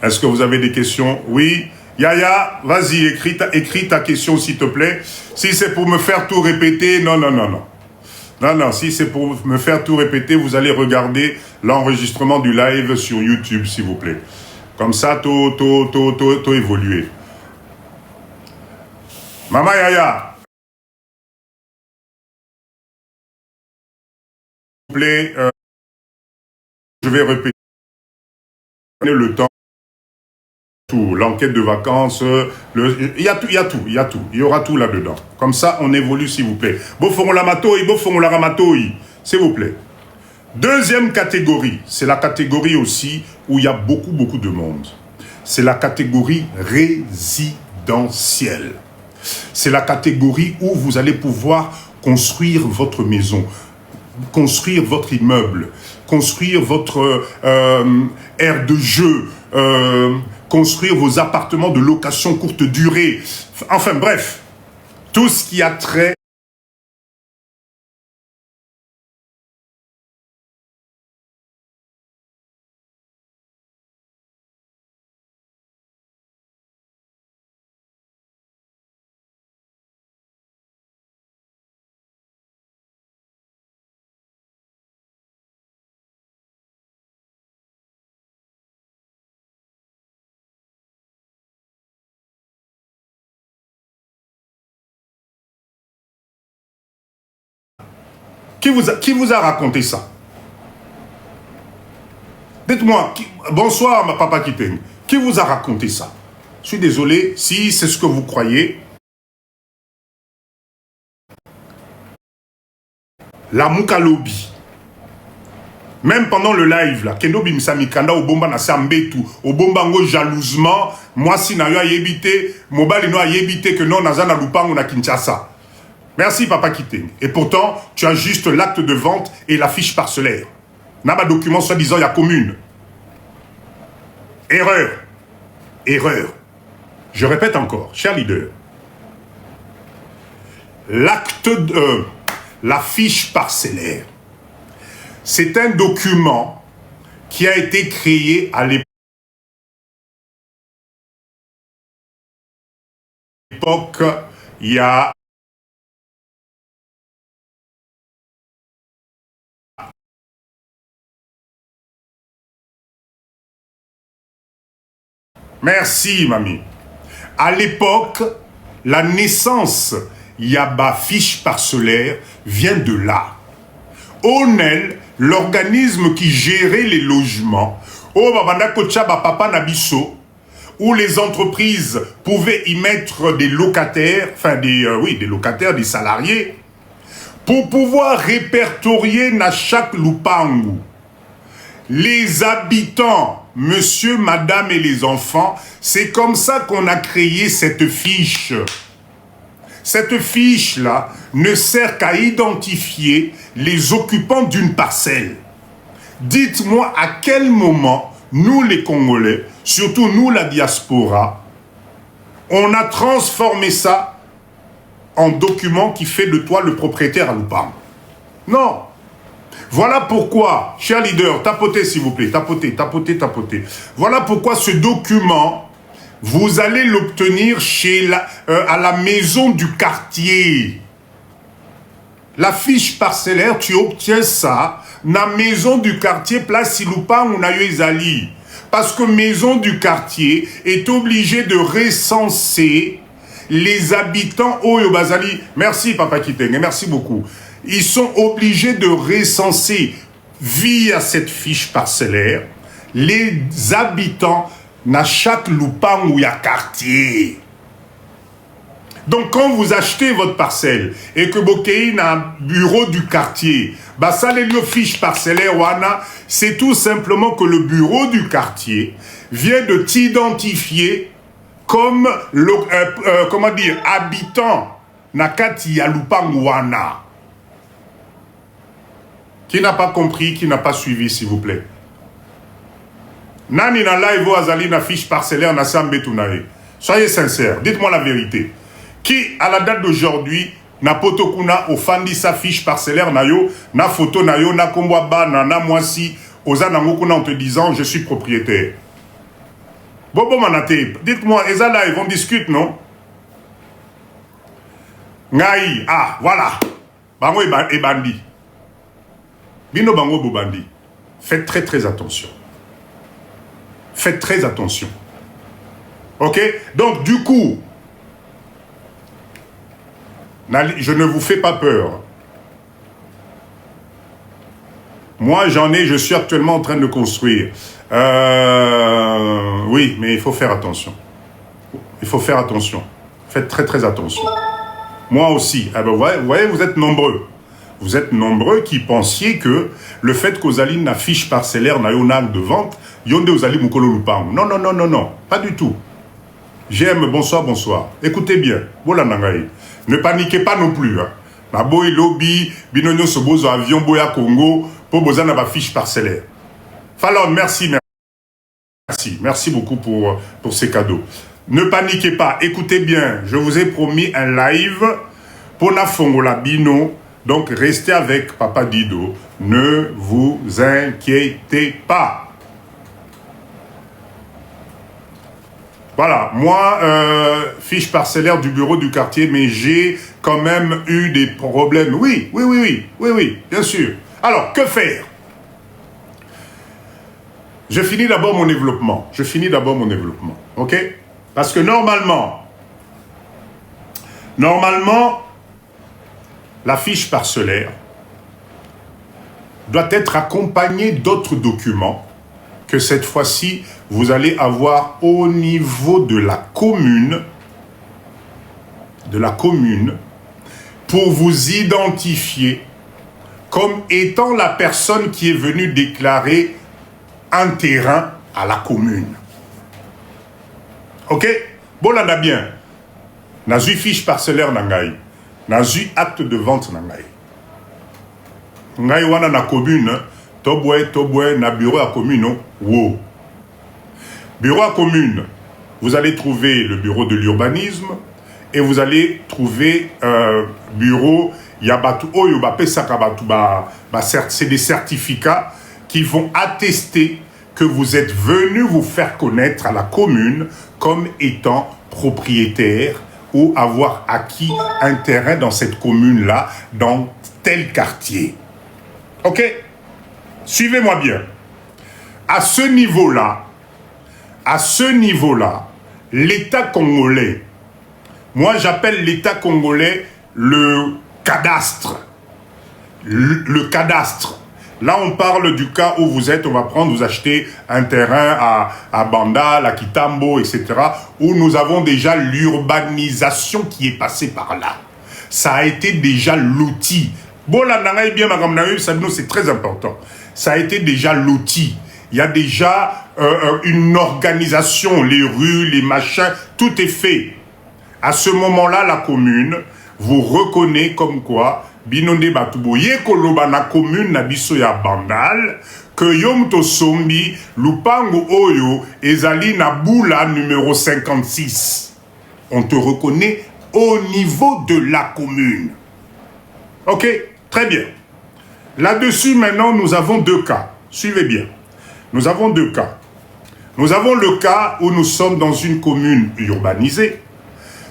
Est-ce que vous avez des questions? Oui. Yaya, vas-y, écris ta question, s'il te plaît. Si c'est pour me faire tout répéter, non. Non, si c'est pour me faire tout répéter, vous allez regarder l'enregistrement du live sur YouTube, s'il vous plaît. Comme ça, tout évolué. Maman Yaya, s'il vous plaît, je vais répéter le temps. Tout, l'enquête de vacances, il y a tout, il y aura tout là-dedans. Comme ça, on évolue, s'il vous plaît. S'il vous plaît. Deuxième catégorie, c'est la catégorie aussi où il y a beaucoup de monde. C'est la catégorie résidentielle. C'est la catégorie où vous allez pouvoir construire votre maison, construire votre immeuble, construire votre aire de jeu, construire vos appartements de location courte durée. Enfin bref, tout ce qui a trait Qui vous a raconté ça? Dites-moi, bonsoir ma papa Kiteng. Qui vous a raconté ça? Je suis désolé, si c'est ce que vous croyez. La Mukalobi. Même pendant le live, là, Kendo Bimsamikanda, Obomba na Sambetu, Obomba ngo jalousement, moi si na yo a yébité, Mobali no a yébité que non, Nazana Lupango na Kinshasa. Merci, Papa Kiteng. Et pourtant, tu as juste l'acte de vente et la fiche parcellaire. N'a document soi-disant, il y a commune. Erreur. Erreur. Je répète encore, cher leader. L'acte de... la fiche parcellaire, c'est un document qui a été créé à l'époque, il y a... Merci, mamie. À l'époque, la naissance Yaba fiche parcellaire vient de là. ONEL, l'organisme qui gérait les logements, où les entreprises pouvaient y mettre des locataires, enfin des locataires, des salariés, pour pouvoir répertorier dans chaque lupangu les habitants, monsieur, madame et les enfants. C'est comme ça qu'on a créé cette fiche. Cette fiche-là ne sert qu'à identifier les occupants d'une parcelle. Dites-moi à quel moment, nous les Congolais, surtout nous la diaspora, on a transformé ça en document qui fait de toi le propriétaire à Lupam. Non. Voilà pourquoi, cher leader, tapotez s'il vous plaît, tapotez. Voilà pourquoi ce document, vous allez l'obtenir à la maison du quartier. La fiche parcellaire, tu obtiens ça dans la maison du quartier, place Siloupa ou Nayoizali. Parce que maison du quartier est obligée de recenser les habitants Oyobazali. Merci Papa Kiteng, merci beaucoup. Ils sont obligés de recenser via cette fiche parcellaire les habitants dans chaque loupang où il y a quartier. Donc quand vous achetez votre parcelle et que Bokei n'a un bureau du quartier, bah ça les fiche parcellaire wana, c'est tout simplement que le bureau du quartier vient de t'identifier comme habitant nakati ya loupang wana. Qui n'a pas compris, qui n'a pas suivi, s'il vous plaît. Nani na live azali na fiche parcellaire na sambe tunae. Soyez sincères, dites-moi la vérité. Qui, à la date d'aujourd'hui, na potokuna ofandi sa fiche parcellaire na yo, na photo na yo, na kombo bana, na mwasi, oza na ngokuna en te disant je suis propriétaire. Bobo Manate, dites-moi, Ezala, ils vont discuter, non? Ngai, ah, voilà. Bango et bandi. Bino bango bobandi. Faites très très attention. Faites très attention. Ok? Donc, du coup, je ne vous fais pas peur. Moi, je suis actuellement en train de construire. Oui, mais il faut faire attention. Il faut faire attention. Faites très très attention. Moi aussi. Ah ben, vous voyez, vous êtes nombreux. Vous êtes nombreux qui pensiez que le fait qu'Ozali n'affiche parcellaire n'a un acte de vente, Yonde Ozali Mukolo Lupang. Non, non, non, non, non. Pas du tout. J'aime, bonsoir, bonsoir. Écoutez bien. Voilà, Nangaï. Ne paniquez pas non plus. Naboy lobby, binonyo sobozo avion boya Congo, pour bozana ba fiche parcellaire. Fallon, merci, merci. Merci beaucoup pour ces cadeaux. Ne paniquez pas, écoutez bien. Je vous ai promis un live pour na fongola bino. Donc restez avec Papa Dido. Ne vous inquiétez pas. Voilà, moi, fiche parcellaire du bureau du quartier, mais j'ai quand même eu des problèmes. Oui, bien sûr. Alors, que faire? Je finis d'abord mon développement. Ok? Parce que normalement, la fiche parcellaire doit être accompagnée d'autres documents que cette fois-ci, vous allez avoir au niveau de la commune, pour vous identifier comme étant la personne qui est venue déclarer un terrain à la commune. Ok? Bon, là, on a bien. Nazu fiche parcellaire nangai. Nazu acte de vente nangai. Ngai wana na commune, tobwe, na bureau à commune, wow. Bureau à commune, vous allez trouver le bureau de l'urbanisme et vous allez trouver bureau, yabatu oyo ba pesaka batu ba c'est des certificats qui vont attester que vous êtes venu vous faire connaître à la commune comme étant propriétaire ou avoir acquis un terrain dans cette commune-là, dans tel quartier. Ok? Suivez-moi bien. À ce niveau-là, l'État congolais, moi j'appelle l'État congolais le cadastre. Le cadastre. Là, on parle du cas où vous êtes, on va vous acheter un terrain à Bandal, à Kitambo, etc., où nous avons déjà l'urbanisation qui est passée par là. Ça a été déjà l'outil. Bon, là, c'est très important. Ça a été déjà l'outil. Il y a déjà une organisation, les rues, les machins, tout est fait. À ce moment-là, la commune vous reconnaît comme quoi Binonde Batubo Yekoloba na commune na biso ya Bandal que yom to sombi lupango oyo ezali na boula numéro 56. On te reconnaît au niveau de la commune. Ok, très bien. Là-dessus, maintenant, nous avons deux cas. Suivez bien. Nous avons deux cas. Nous avons le cas où nous sommes dans une commune urbanisée.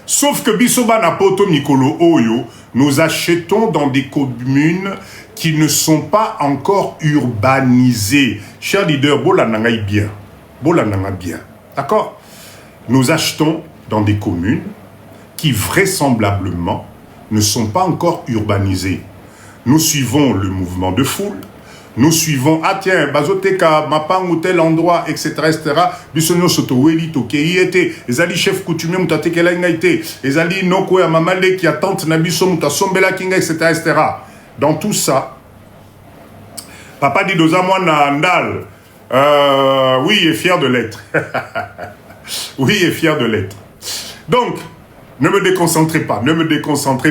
Sauf que Bisoba Napoto Mikolo Oyo, nous achetons dans des communes qui ne sont pas encore urbanisées. Cher leader, Bolananga bien. Bolananga bien. D'accord? Nous achetons dans des communes qui vraisemblablement ne sont pas encore urbanisées. Nous suivons le mouvement de foule. Nous suivons, ah tiens, Bazoteka, Mapang ou tel endroit, etc., etc. Bisonyo Sotoweli, Tokei était, Ezali chef coutumier, Mutatekela Ingaite, Ezali Noko ya Mamale qui attente Nabiso, Mutasombela Kinga, etc., etc. Dans tout ça, Papa dit Doza na Andal, oui, il est fier de l'être. Oui, il est fier de l'être. Donc, ne me déconcentrez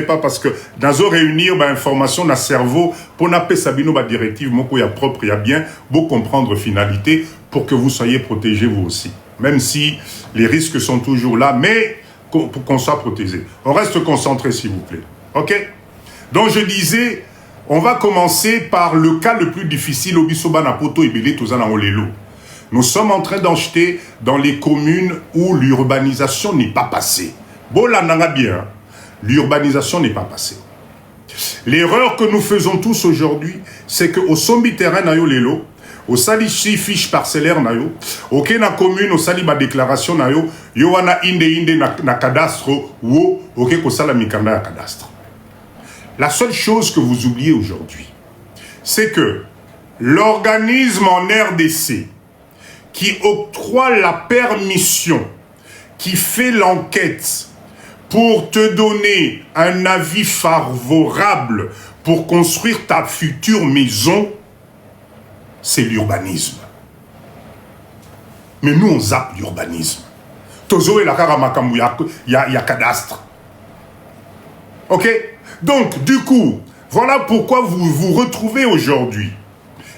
pas parce que dans une réunion, information dans le cerveau, pour n'appeler Sabino, directive, il y a propre, il y a bien, pour comprendre finalité, pour que vous soyez protégés vous aussi. Même si les risques sont toujours là, mais pour qu'on soit protégé. On reste concentré, s'il vous plaît. Ok? Donc je disais, on va commencer par le cas le plus difficile, au Bisoba Napoto et Belé Tozana Olelo. Nous sommes en train d'acheter dans les communes où l'urbanisation n'est pas passée. Bon, là, on a bien. L'urbanisation n'est pas passée. L'erreur que nous faisons tous aujourd'hui, c'est qu'au sombi terrain, nayo lelo, au sali fiche parcellaire nayo, ok na commune, au sali ba déclaration nayo, yo wana inde na cadastre, ou ok ko sala mikanda ya cadastre. La seule chose que vous oubliez aujourd'hui, c'est que l'organisme en RDC qui octroie la permission, qui fait l'enquête pour te donner un avis favorable pour construire ta future maison, c'est l'urbanisme. Mais nous, on zappe l'urbanisme. Tozo et la karamakamou, il y a cadastre. Ok? Donc, du coup, voilà pourquoi vous vous retrouvez aujourd'hui.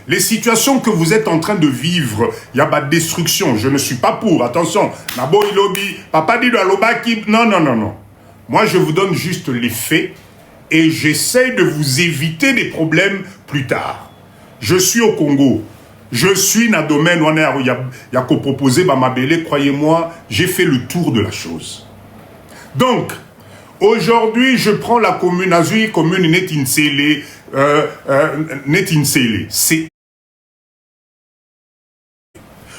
Les situations que vous êtes en train de vivre, il y a pas de destruction. Je ne suis pas pour. Attention. Nabo ilobi, papa dit de l'obaki. Non, non, non, non. Moi, je vous donne juste les faits et j'essaie de vous éviter des problèmes plus tard. Je suis au Congo. Je suis dans le domaine où il y a qu'à proposer Bamabélé. Croyez-moi, j'ai fait le tour de la chose. Donc, aujourd'hui, je prends la commune Azui, commune Netinsele. C'est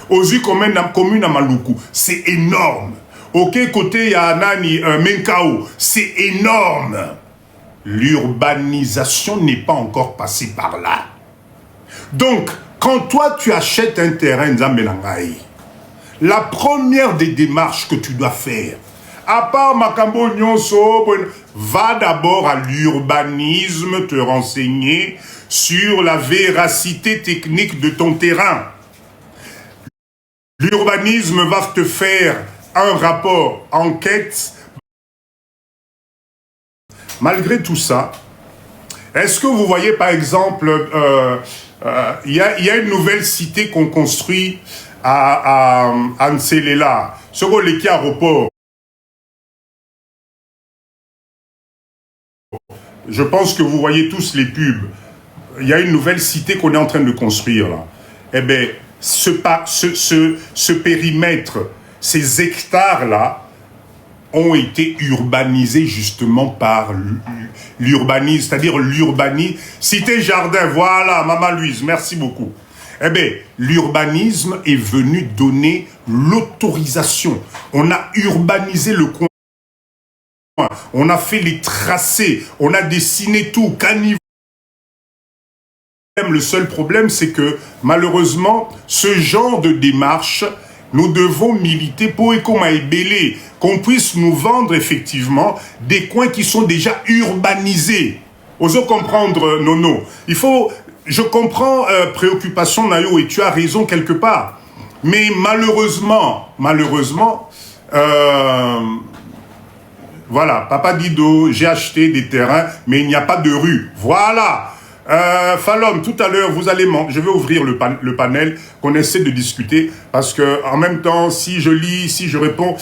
Ozu commune à Maluku. C'est énorme. Ok, côté il y a Nani, Menkao. C'est énorme. L'urbanisation n'est pas encore passée par là. Donc, quand toi tu achètes un terrain Nzambelangaï, la première des démarches que tu dois faire, à part Makambo Nyonso, va d'abord à l'urbanisme te renseigner sur la véracité technique de ton terrain. L'urbanisme va te faire un rapport, enquête. Malgré tout ça, est-ce que vous voyez par exemple, il y a une nouvelle cité qu'on construit à Nselela, sur l'équipe aéroport. Je pense que vous voyez tous les pubs. Il y a une nouvelle cité qu'on est en train de construire là. Eh bien, ce périmètre, ces hectares-là, ont été urbanisés justement par l'urbanisme, c'est-à-dire l'urbanisme. Cité Jardin, voilà, Maman Louise, merci beaucoup. Eh bien, l'urbanisme est venu donner l'autorisation. On a urbanisé le coin. On a fait les tracés, on a dessiné tout, caniveau. Le seul problème, c'est que malheureusement, ce genre de démarche, nous devons militer pour qu'on puisse nous vendre effectivement des coins qui sont déjà urbanisés. Osons comprendre, Nono. Je comprends préoccupation, Nayo, et tu as raison quelque part. Mais malheureusement, voilà, Papa Dido, j'ai acheté des terrains, mais il n'y a pas de rue. Voilà. Falom, tout à l'heure, je vais ouvrir le panel, qu'on essaie de discuter, parce que en même temps, si je lis, si je réponds,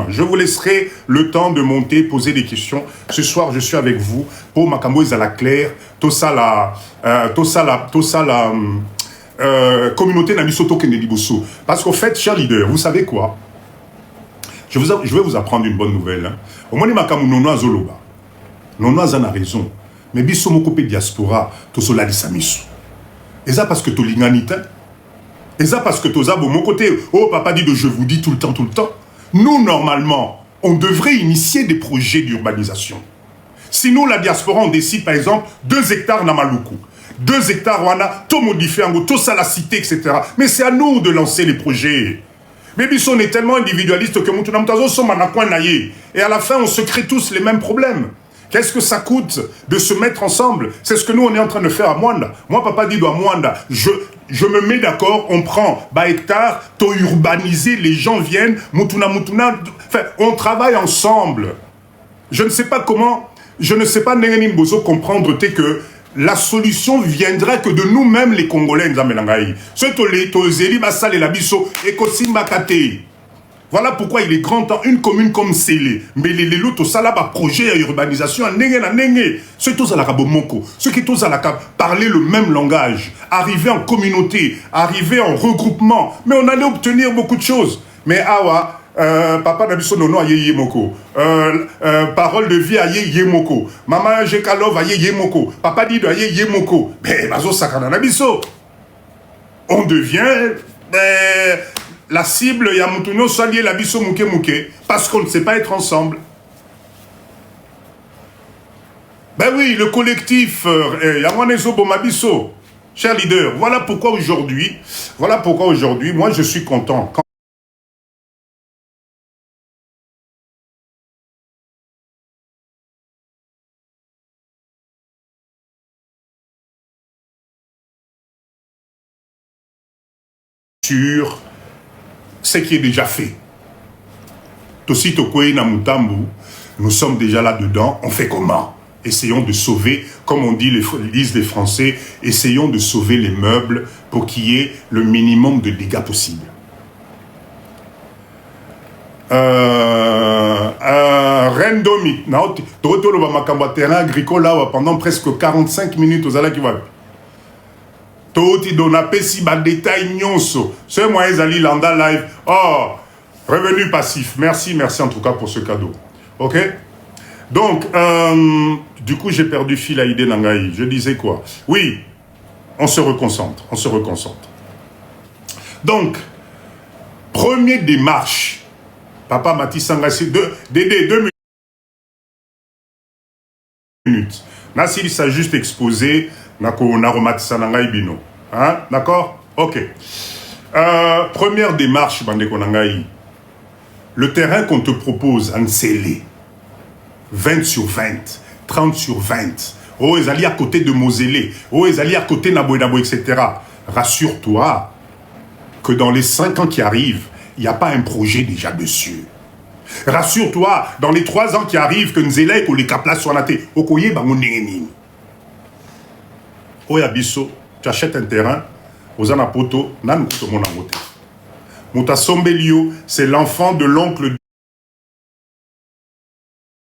je vous laisserai le temps de monter, poser des questions. Ce soir, je suis avec vous pour Makambo à la claire, tout ça la communauté Namisoto Kenediboso. Parce qu'au fait, cher leader, vous savez quoi? Je vais vous apprendre une bonne nouvelle. Au moins, Makambo Nono Azoloba. Nono Azana raison. Mais biso moko pe diaspora to sola disamisu. Et ça parce que to linganita. Et ça parce que to zabo mon côté. Oh papa dit de je vous dis tout le temps. Nous normalement, on devrait initier des projets d'urbanisation. Sinon la diaspora on décide par exemple 2 hectares na Maluku. 2 hectares wana to modifier en tout ça la cité etc. Mais c'est à nous de lancer les projets. Mais biso on est tellement individualiste que mutunamtazo soma na coin naye. Et à la fin on se crée tous les mêmes problèmes. Qu'est-ce que ça coûte de se mettre ensemble? C'est ce que nous, on est en train de faire à Mwanda. Moi, papa dit à Mwanda, je me mets d'accord, on prend hectare, to urbaniser, les gens viennent, mutuna, enfin, on travaille ensemble. Je ne sais pas, Nengenin Bozo, comprendre que la solution viendra que de nous-mêmes, les Congolais, Nzambelangaï. Ce to zeli basale la biso, ekosimba kate. Voilà pourquoi il est grand temps, une commune comme Sélé, mais les lots, ça là, projet à urbanisation, ceux qui ont la Moko, ceux qui ont parler le même langage, arriver en communauté, arriver en regroupement, mais on allait obtenir beaucoup de choses. Mais awa, papa Nabiso Nono a Yemoko, parole de vie a Yemoko, maman Jekalov a Yemoko, papa Dido a Yemoko, mais Bazo Sakana Nabiso, on devient la cible, il y a Moutounio, Salier, la biso mouké mouké, parce qu'on ne sait pas être ensemble. Ben oui, le collectif, Yamanezo Bomabiso, cher leader, voilà pourquoi aujourd'hui, moi je suis content. Sur ce qui est déjà fait. Tosito Koué Namutambu, nous sommes déjà là-dedans, on fait comment? Essayons de sauver, comme on disent les Français, essayons de sauver les meubles pour qu'il y ait le minimum de dégâts possible. Rendomi, terrain agricole pendant presque 45 minutes aux Alakiwab. Toti dona pesi ba détail nyonso. C'est moi Ezali Landa live. Oh, revenu passif. Merci en tout cas pour ce cadeau. Ok? Donc, du coup, j'ai perdu fil à idée Nangaï. Je disais quoi? Oui, on se reconcentre. Donc, première démarche. Papa Mathis Sangassi, Dédé, 2 minutes. Nassili s'est juste exposé. Hein? D'accord? Ok. Première démarche, le terrain qu'on te propose en scellé, 20 sur 20, 30 sur 20, oh, ils allaient à côté de Mosélé, oh, ils allaient à côté de Naboy, etc. Rassure-toi que dans les 5 ans qui arrivent, il n'y a pas un projet déjà dessus. Rassure-toi, dans les 3 ans qui arrivent, que Nzela et que les Kaplas soient natés, Okoye Bangoneni. Oh, Yabiso, tu achètes un terrain, aux Anapoto, Nanou mon amote. Mouta Sombelio, c'est l'enfant de l'oncle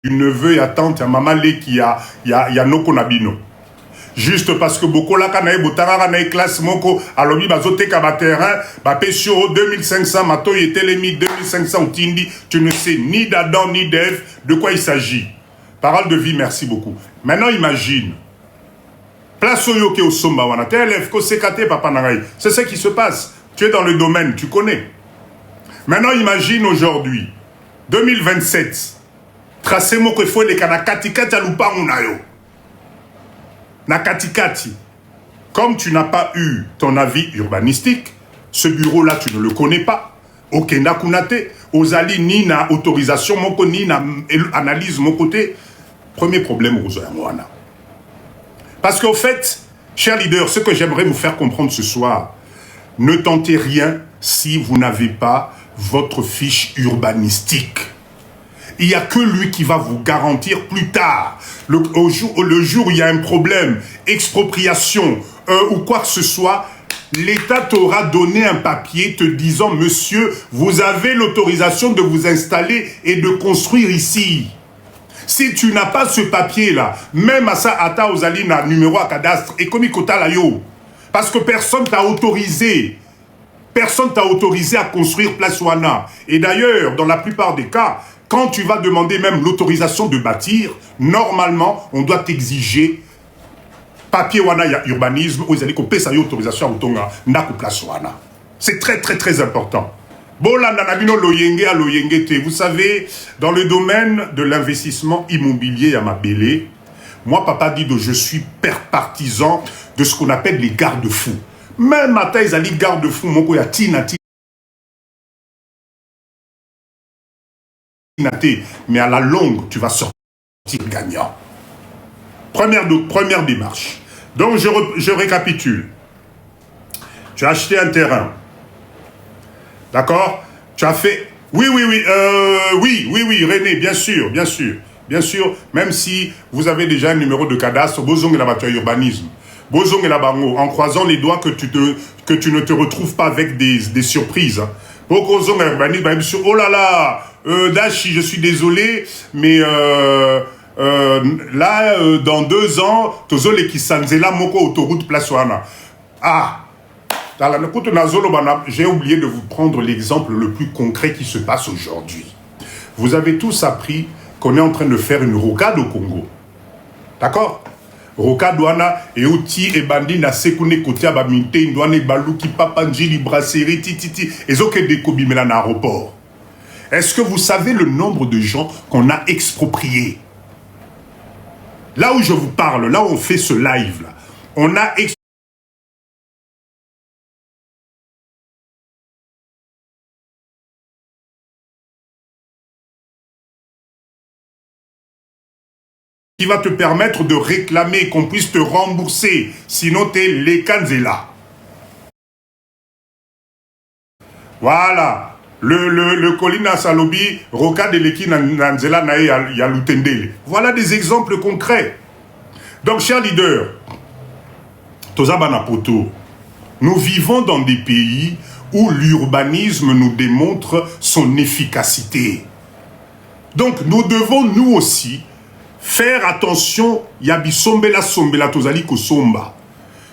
du neveu et à tante, à Mamale qui a Noko Nabino. Juste parce que beaucoup là, quand on a classe moko, alors il a terrain, Pesio 2500, Mato et Télémi 2500, Tindi, tu ne sais ni d'Adam ni d'Ève de quoi il s'agit. Parole de vie, merci beaucoup. Maintenant, imagine. Place au yoke au somba wana. TLF, Kosekate, Papa Nangaï. C'est ce qui se passe. Tu es dans le domaine, tu connais. Maintenant, imagine aujourd'hui, 2027, tracé mo que faut les kanakatikati alupangunayo. Nakatikati. Comme tu n'as pas eu ton avis urbanistique, ce bureau-là, tu ne le connais pas. Okenda kunate, Ozali ni na autorisation moko ni na analyse mon côté. Premier problème au Zoyangwana. Parce qu'au fait, chers leaders, ce que j'aimerais vous faire comprendre ce soir, ne tentez rien si vous n'avez pas votre fiche urbanistique. Il n'y a que lui qui va vous garantir plus tard, le jour où il y a un problème, expropriation ou quoi que ce soit, l'État t'aura donné un papier te disant « Monsieur, vous avez l'autorisation de vous installer et de construire ici ». Si tu n'as pas ce papier-là, même à ça, Ata Ozalina, numéro à cadastre, et comme Kota Layo, parce que personne t'a autorisé. Personne t'a autorisé à construire Place Wana. Et d'ailleurs, dans la plupart des cas, quand tu vas demander même l'autorisation de bâtir, normalement, on doit t'exiger papier Wana ya urbanisme, ou ils allaient couper sa autorisation à Utonga, Naku Place Wana. C'est très, très, très important. Vous savez, dans le domaine de l'investissement immobilier à Mabélé, moi, Papa Dido, je suis partisan de ce qu'on appelle les garde-fous. Même à taille, ils garde-fous, mon ya tinati. Mais à la longue, tu vas sortir gagnant. Première démarche. Donc, je récapitule. Tu as acheté un terrain. D'accord? Tu as fait... Oui, René, bien sûr. Même si vous avez déjà un numéro de cadastre, Bozong et la voiture urbanisme. Bozong et la bango, en croisant les doigts que tu ne te retrouves pas avec des surprises. Oh là là, Dashi, je suis désolé, mais là, dans 2 ans, Tozole Kisanzela Moko autoroute place Wana. Ah, j'ai oublié de vous prendre l'exemple le plus concret qui se passe aujourd'hui. Vous avez tous appris qu'on est en train de faire une rocade au Congo. D'accord? Rocade Wana et outil et bandi na sekune kotia ba minte ndwane baluki papanjili brasserie tititi et zoke dekobi mela na aéroport. Est-ce que vous savez le nombre de gens qu'on a expropriés? Là où je vous parle, là où on fait ce live là, on a qui va te permettre de réclamer, qu'on puisse te rembourser. Sinon, t'es les Kanzela. Voilà. Le Colina Salobi, Roka de Leki Nanzela Nae Yalutendele. Voilà des exemples concrets. Donc, chers leaders, Tozabana Poto, nous vivons dans des pays où l'urbanisme nous démontre son efficacité. Donc, nous devons, nous aussi, faire attention, Yabisombela Sombela Tozali Kosomba.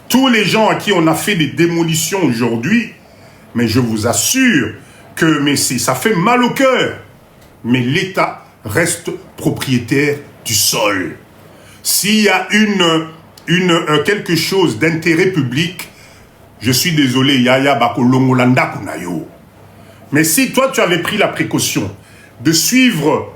Tous les gens à qui on a fait des démolitions aujourd'hui, mais je vous assure que ça fait mal au cœur. Mais l'État reste propriétaire du sol. S'il y a quelque chose d'intérêt public, je suis désolé, Yaya Bakolongolanda Kunayo. Mais si toi tu avais pris la précaution de suivre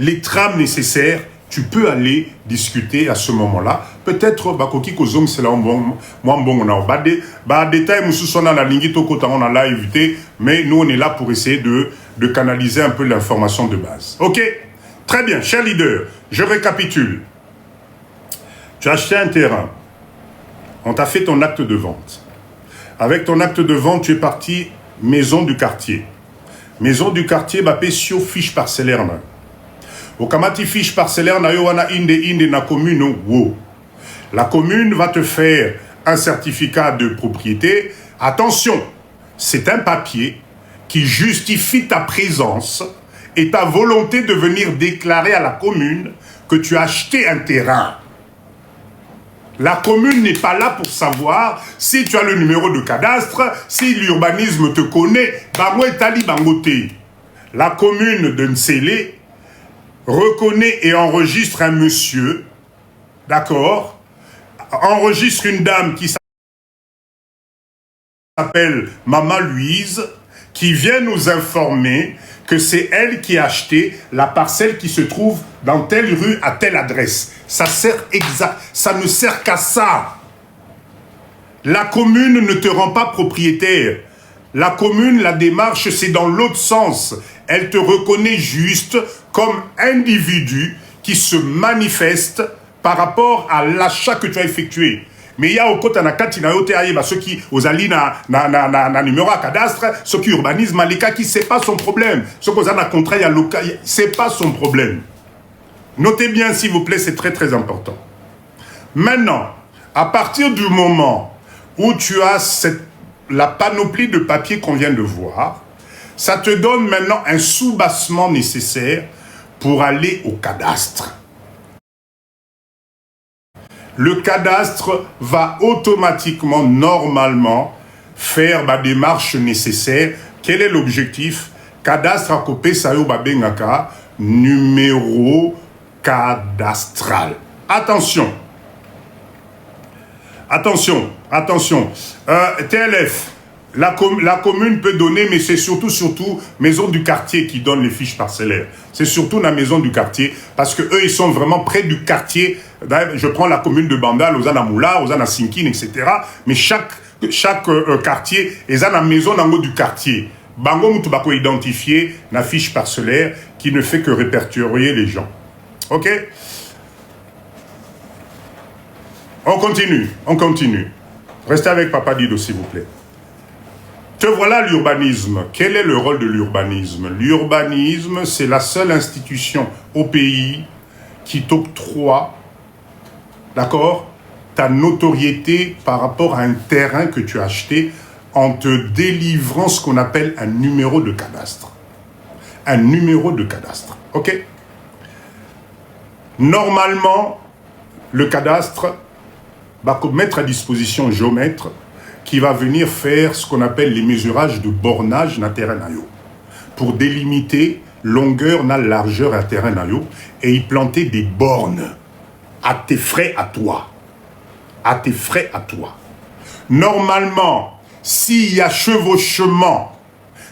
les trames nécessaires, tu peux aller discuter à ce moment-là. Peut-être, Bakoki Kozong, c'est là, moi, on a des détails, on a la ligne, on a évité, mais nous, on est là pour essayer de canaliser un peu l'information de base. Ok? Très bien, cher leader, je récapitule. Tu as acheté un terrain, on t'a fait ton acte de vente. Avec ton acte de vente, tu es parti maison du quartier. Maison du quartier, Pessio fiche parcellaire. Au Kamati fiche parcellaire, na yowana inde na commune, wow. La commune va te faire un certificat de propriété. Attention, c'est un papier qui justifie ta présence et ta volonté de venir déclarer à la commune que tu as acheté un terrain. La commune n'est pas là pour savoir si tu as le numéro de cadastre, si l'urbanisme te connaît. La commune de Nsele reconnaît et enregistre un monsieur, d'accord, enregistre une dame qui s'appelle Maman Louise, qui vient nous informer que c'est elle qui a acheté la parcelle qui se trouve dans telle rue à telle adresse. Ça sert exact, ça ne sert qu'à ça. La commune ne te rend pas propriétaire. La commune, la démarche, c'est dans l'autre sens. Elle te reconnaît juste comme individu qui se manifeste par rapport à l'achat que tu as effectué. Mais il y a au côté ceux qui aux ali na numéro à cadastre, ceux qui urbanisme les qui c'est pas son problème. Ceux qui ont un contrat il y a local, c'est pas son problème. Notez bien s'il vous plaît, c'est très très important. Maintenant, à partir du moment où tu as la panoplie de papiers qu'on vient de voir, ça te donne maintenant un soubassement nécessaire pour aller au cadastre. Le cadastre va automatiquement, normalement, faire la démarche nécessaire. Quel est l'objectif? Cadastre à copé sayo babengaka, numéro cadastral. Attention. Attention, attention. TLF, la commune peut donner, mais c'est surtout maison du quartier qui donne les fiches parcellaires. C'est surtout la maison du quartier, parce que eux ils sont vraiment près du quartier. Je prends la commune de Banda, Ozana Moula, Ozana Sinkin, etc. Mais chaque quartier, ils ont la maison du quartier. Bango Moutubako identifié la fiche parcellaire qui ne fait que répertorier les gens. Ok? On continue, on continue. Restez avec Papa Dido, s'il vous plaît. Te voilà l'urbanisme. Quel est le rôle de l'urbanisme? L'urbanisme, c'est la seule institution au pays qui t'octroie, d'accord, ta notoriété par rapport à un terrain que tu as acheté en te délivrant ce qu'on appelle un numéro de cadastre. Un numéro de cadastre. Ok? Normalement, le cadastre va mettre à disposition un géomètre qui va venir faire ce qu'on appelle les mesurages de bornage dans le terrain pour délimiter longueur, na largeur à terrain et y planter des bornes à tes frais à toi. À tes frais à toi. Normalement, s'il y a chevauchement,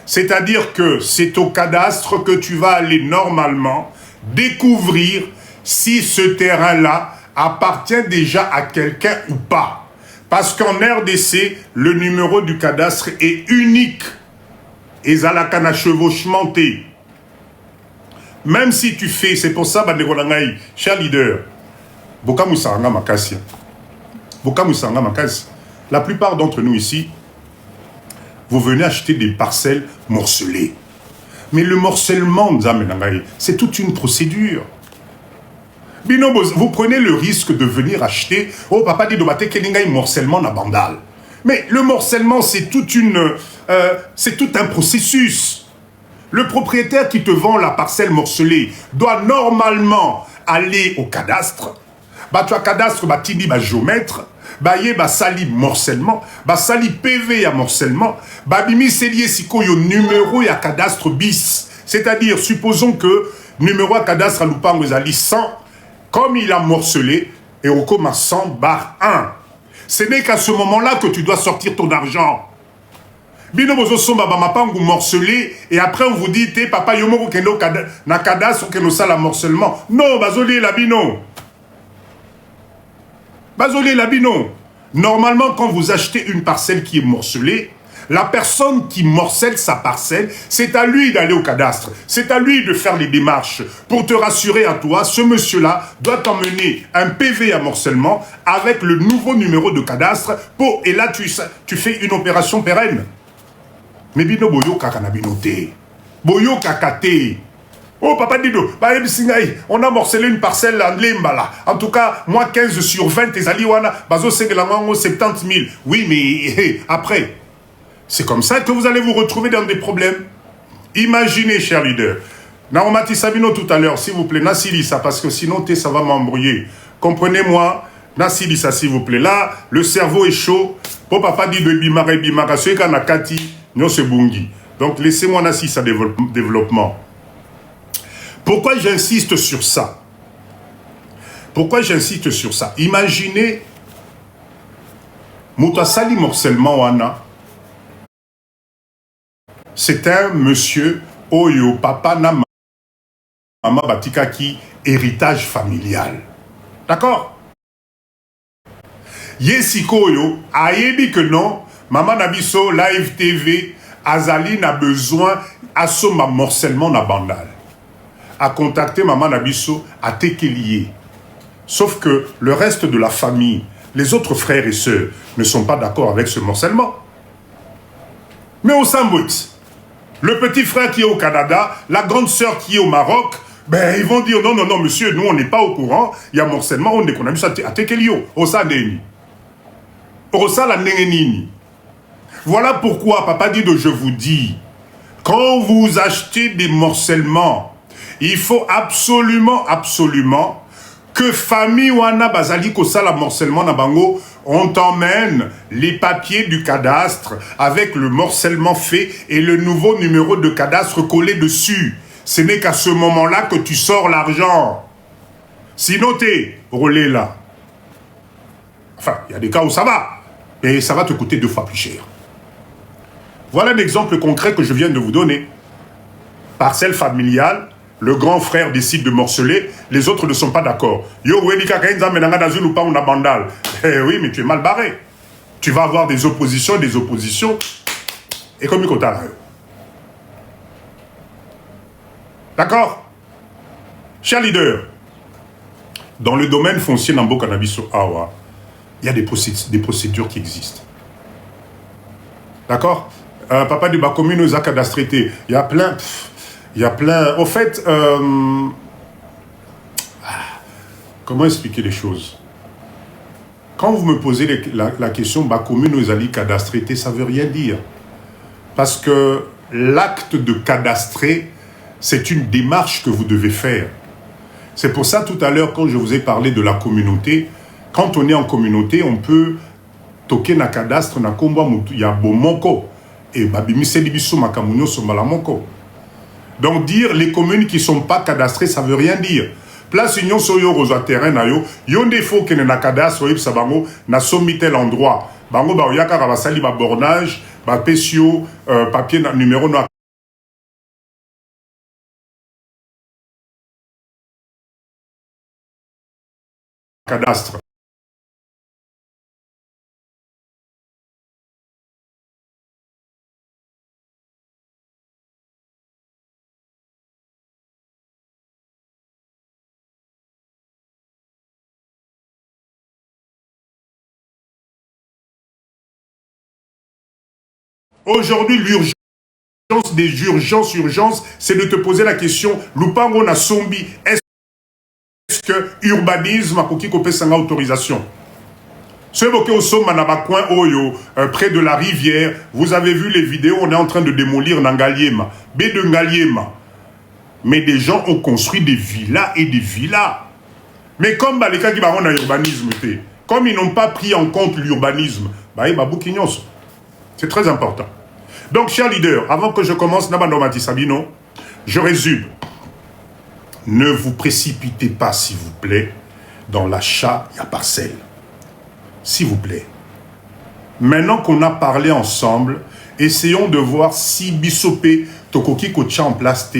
c'est-à-dire que c'est au cadastre que tu vas aller normalement découvrir si ce terrain-là appartient déjà à quelqu'un ou pas. Parce qu'en RDC, le numéro du cadastre est unique. Et zalakana chevauchementé. Même si tu fais, c'est pour ça, cher leader, la plupart d'entre nous ici, vous venez acheter des parcelles morcelées. Mais le morcellement, c'est toute une procédure. Vous prenez le risque de venir acheter, oh papa dit de morcellement na bandal. Mais le morcellement, c'est tout un processus. Le propriétaire qui te vend la parcelle morcelée doit normalement aller au cadastre. Bah tu as cadastre, bah tu dis bah géomètre, bah yé bah sali morcellement, bah sali PV à morcellement, bah bimi selié siko yo numéro ya cadastre bis. C'est-à-dire, supposons que numéro à cadastre à Lupango ezali 100, comme il a morcelé, et au coma 100 bar 1. Ce n'est qu'à ce moment-là que tu dois sortir ton argent. Bino bozo somba ba mapangu morcelé et après on vous dit papa yomo kendo na cadastre ou kendo sala morcellement. Non, bazoli la bino. Bazoli la bino. Normalement quand vous achetez une parcelle qui est morcelée, la personne qui morcelle sa parcelle, c'est à lui d'aller au cadastre. C'est à lui de faire les démarches. Pour te rassurer à toi, ce monsieur-là doit t'emmener un PV à morcellement avec le nouveau numéro de cadastre. Et là, tu fais une opération pérenne. Mais bino boyo kakanabinote. Boyo kakate. Oh papa Dido, on a morcelé une parcelle en Lembala. En tout cas, moi 15 sur 20, tes aliwana, bazo 70 000. Oui, mais après... C'est comme ça que vous allez vous retrouver dans des problèmes. Imaginez, cher leader. Naomati Sabino tout à l'heure, s'il vous plaît, Nassilissa, parce que sinon, ça va m'embrouiller. Comprenez-moi, Nassilissa, s'il vous plaît. Là, le cerveau est chaud. Pour papa dit de Bimara, ce qu'on a Kati, non, c'est Bungi. Donc, laissez-moi Nassissa développement. Pourquoi j'insiste sur ça? Pourquoi j'insiste sur ça? Imaginez, Moutasali morcellement wana. C'est un monsieur Oyo, papa na mama batikaki, héritage familial. D'accord? Yesiko Oyo, ayebi que non, maman nabiso, live TV, Azali n'a besoin, à son morcellement na bandal. A contacter maman nabiso, à Tekelier. Sauf que le reste de la famille, les autres frères et sœurs, ne sont pas d'accord avec ce morcellement. Mais au Sambut, le petit frère qui est au Canada, la grande sœur qui est au Maroc, ben ils vont dire non, non, non, monsieur, nous on n'est pas au courant, il y a morcellement, on a vu ça à Tekelio, au Saneni. Au Salaneni. Voilà pourquoi, papa dit je vous dis, quand vous achetez des morcellements, il faut absolument, absolument que famille wana bazali ko sala morcellement na bango, on t'emmène les papiers du cadastre avec le morcellement fait et le nouveau numéro de cadastre collé dessus. Ce n'est qu'à ce moment-là que tu sors l'argent. Sinon, t'es relais là. Enfin, il y a des cas où ça va, mais ça va te coûter 2 fois plus cher. Voilà un exemple concret que je viens de vous donner. Parcelle familiale, le grand frère décide de morceler, les autres ne sont pas d'accord. Yo, oui, mais tu es mal barré. Tu vas avoir des oppositions, et comme il compte. D'accord? Cher leader, dans le domaine foncier Nambo Cannabiso Awa, il y a des procédures qui existent. D'accord? Papa du Bakomino Zakadastrité, il y a plein... Il y a plein... Au fait, comment expliquer les choses? Quand vous me posez la question, bah, commune aux alliés cadastrés, ça ne veut rien dire. Parce que l'acte de cadastrer, c'est une démarche que vous devez faire. C'est pour ça, tout à l'heure, quand je vous ai parlé de la communauté, quand on est en communauté, on peut toquer na cadastre, na komba mutu, ya bomoko. Et babimise libiso makamunyo sombala moko. Donc dire les communes qui ne sont pas cadastrées, ça ne veut rien dire. Place union soyo rosa terrain na yo, yon défaut que na cadastre oyeb sabango na sommi tel endroit. Bango ba oyaka ba sali ba bornage, ba pesio papier numéro no cadastre. Aujourd'hui, l'urgence des urgences, c'est de te poser la question, Lupango na sombi, est-ce que urbanisme a koki kopé sanga autorisation? Ce évoqué au Soma Nabacoin Oyo, près de la rivière, vous avez vu les vidéos, on est en train de démolir Nangaliema, B de Ngaliema. Mais des gens ont construit des villas et des villas. Mais comme les cas qui ont un urbanisme, comme ils n'ont pas pris en compte l'urbanisme, c'est très important. Donc, chers leaders, avant que je commence, Nabandomati Sabino, je résume. Ne vous précipitez pas, s'il vous plaît, dans l'achat à parcelle. S'il vous plaît. Maintenant qu'on a parlé ensemble, essayons de voir si Bissopé, Tokoki Kocha en place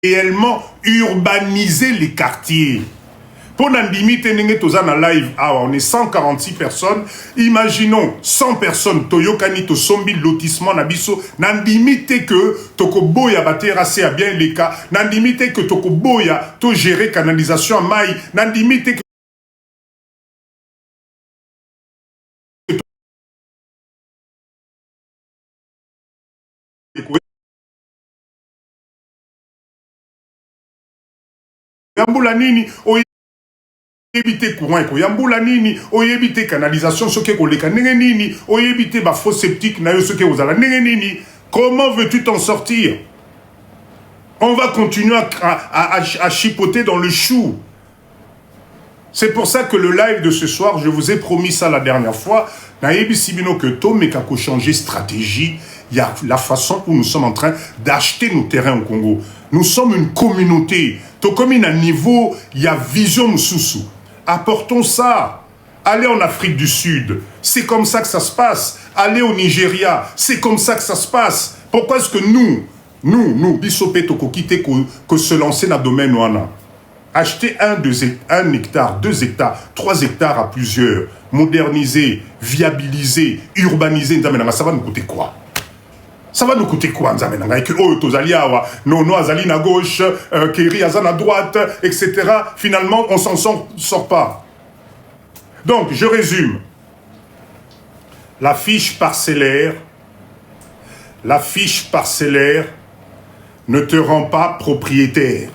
réellement urbaniser les quartiers. Pour Nandimi Tenenge Tozana live, on est 146 personnes. Imaginons 100 personnes. Toyokani to sombi lotissement nabiso. Nandimi te que Tokoboya ba terrasser à bien les cas. Nandimi te que Tokoboya to gérer canalisation à maille. Nandimi te que Yambula nini oyebite courant ekoyambula nini oyebite canalisation soki ekoleka ndenge nini oyebite ba faux septique na yo soki ozala ndenge nini. Comment veux-tu t'en sortir? On va continuer à chipoter dans le chou. C'est pour ça que le live de ce soir, je vous ai promis ça la dernière fois, nayebi sibino que Tom kako changer stratégie. Il y a la façon où nous sommes en train d'acheter nos terrains au Congo. Nous sommes une communauté. Tout comme il y a un niveau, il y a vision Moussoussou. Apportons ça. Allez en Afrique du Sud. C'est comme ça que ça se passe. Allez au Nigeria. C'est comme ça que ça se passe. Pourquoi est-ce que nous, Bissopé Toko quitter que se lancer dans le domaine ouana? Acheter 1 hectare, 2 hectares, 3 hectares à plusieurs. Moderniser, viabiliser, urbaniser. Ça va nous coûter quoi? Ça va nous coûter quoi, Nzamenanga? Et que, oh, Tozali awa, Nono Azali na gauche, Keri Azan à droite, etc. Finalement, on s'en sort pas. Donc, je résume. La fiche parcellaire ne te rend pas propriétaire.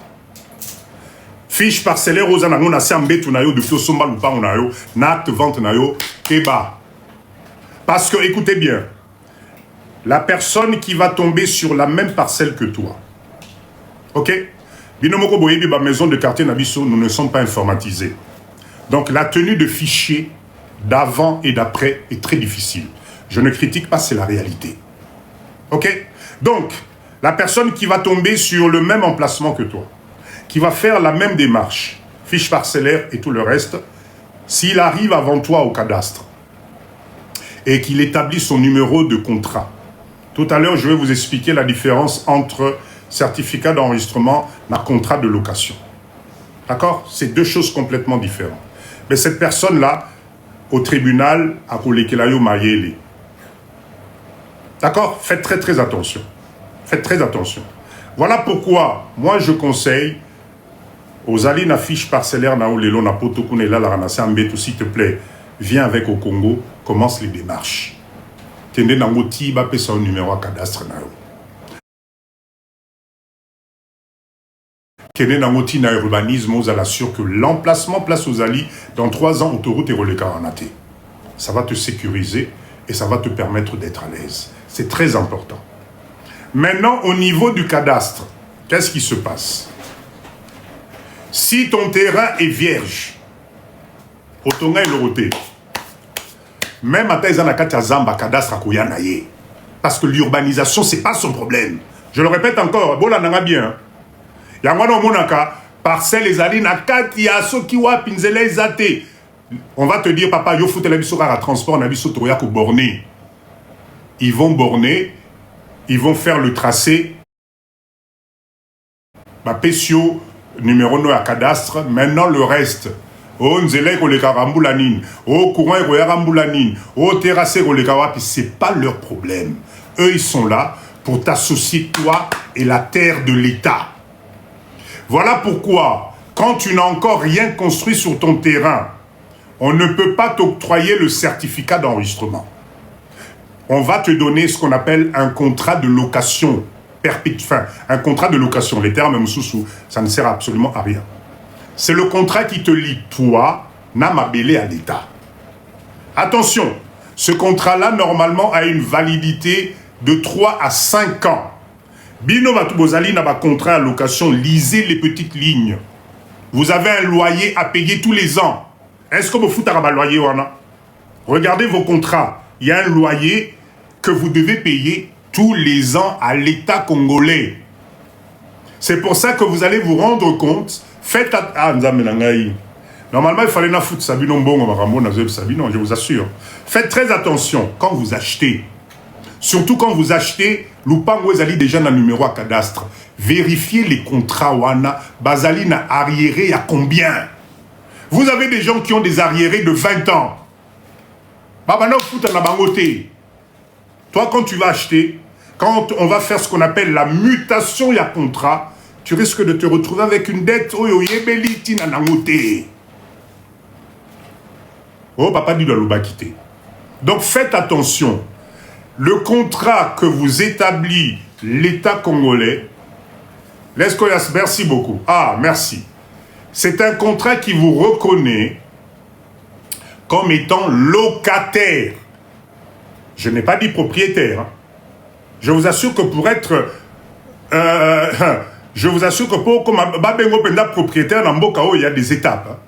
Fiche parcellaire aux anangona sambetu na yo depuis somba lupa na yo, n'acte vente na yo, keba. Parce que, écoutez bien, la personne qui va tomber sur la même parcelle que toi. Ok? Binomoko boyebi ba maison de quartier Nabiso, nous ne sommes pas informatisés. Donc la tenue de fichier d'avant et d'après est très difficile. Je ne critique pas, c'est la réalité. Ok? Donc, la personne qui va tomber sur le même emplacement que toi, qui va faire la même démarche, fiche parcellaire et tout le reste, s'il arrive avant toi au cadastre et qu'il établit son numéro de contrat, tout à l'heure, je vais vous expliquer la différence entre certificat d'enregistrement et contrat de location. D'accord? C'est deux choses complètement différentes. Mais cette personne-là, au tribunal, a kolekelayo mayele. D'accord? Faites très très attention. Faites très attention. Voilà pourquoi, moi je conseille aux alliés na fiche parcellaire na olelo na potokune la ranasa mbetu, s'il te plaît, viens avec au Congo, commence les démarches. Tende nango ti ba pesa numéro à cadastre na yo. Kene Nangoti na urbanisme, vous assure que l'emplacement place aux Ali, dans 3 ans, autoroute et relais Karanaté. Ça va te sécuriser et ça va te permettre d'être à l'aise. C'est très important. Maintenant, au niveau du cadastre, qu'est-ce qui se passe? Si ton terrain est vierge, Otonga et Loroté, même à Taïzanakata Zamba, cadastre à Kouyanaye, parce que l'urbanisation, ce n'est pas son problème. Je le répète encore, bon, là, on a bien. Yangwana Monaka, parcelle les alines, à Katia, Sokiwa, Pinzele, Zate. On va te dire, papa, yo foute la biso à transport, on a biso Toya ko borner. Ils vont borner, ils vont faire le tracé. Ma Pessio, numéro 9 à cadastre, maintenant le reste. Oh, Nzele ko le karambulanine, oh, courant ko yarambulanine, oh, terrassé ko le kawapi, c'est pas leur problème. Eux, ils sont là pour t'associer, toi et la terre de l'État. Voilà pourquoi, quand tu n'as encore rien construit sur ton terrain, on ne peut pas t'octroyer le certificat d'enregistrement. On va te donner ce qu'on appelle un contrat de location perpétuelle. Enfin, un contrat de location. Les termes Moussoussou, ça ne sert absolument à rien. C'est le contrat qui te lie, toi, Namabélé à l'État. Attention, ce contrat-là, normalement, a une validité de 3 à 5 ans. Bino Batubozali n'a pas contrat à location, lisez les petites lignes. Vous avez un loyer à payer tous les ans. Est-ce que vous foutez à loyer ou non? Regardez vos contrats. Il y a un loyer que vous devez payer tous les ans à l'État congolais. C'est pour ça que vous allez vous rendre compte. Faites normalement, il fallait na foutre Sabino Mbongo, Sabino, je vous assure. Faites très attention quand vous achetez. Surtout quand vous achetez, Lupango Ezali déjà dans le numéro à cadastre. Vérifiez les contrats wana, Bazali na arriéré à combien? Vous avez des gens qui ont des arriérés de 20 ans. Babano fout na bangoté. Toi, quand tu vas acheter, quand on va faire ce qu'on appelle la mutation ya contrat, tu risques de te retrouver avec une dette oyo yebeliti na nangoté. Oh, papa dit de l'obakité. Donc faites attention. Le contrat que vous établit l'État congolais, merci beaucoup. Ah, merci. C'est un contrat qui vous reconnaît comme étant locataire. Je n'ai pas dit propriétaire. Hein. Je vous assure que pour être... je vous assure que pour comme propriétaire dans Mbokao, il y a des étapes. Hein.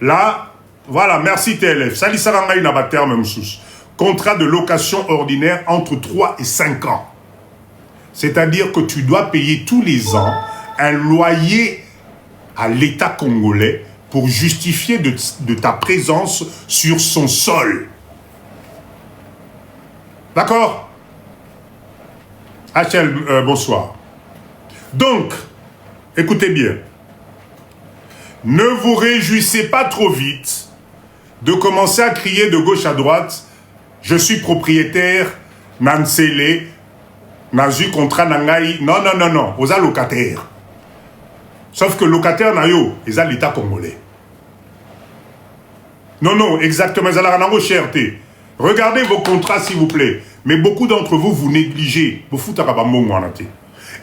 Là, voilà, merci TLF. Sali Saranga Inabater même sous. Contrat de location ordinaire entre 3 et 5 ans. C'est-à-dire que tu dois payer tous les ans un loyer à l'État congolais pour justifier de ta présence sur son sol. D'accord? HL, bonsoir. Donc, écoutez bien. Ne vous réjouissez pas trop vite de commencer à crier de gauche à droite. Je suis propriétaire, Nansele, Nazu contrat Nangaï. Non, non, non, non. Vous êtes locataire. Sauf que locataire, Nayo, ils ont l'État congolais. Non, non, exactement. Ils ont la cherté. Regardez vos contrats, s'il vous plaît. Mais beaucoup d'entre vous, vous négligez. Vous foutez à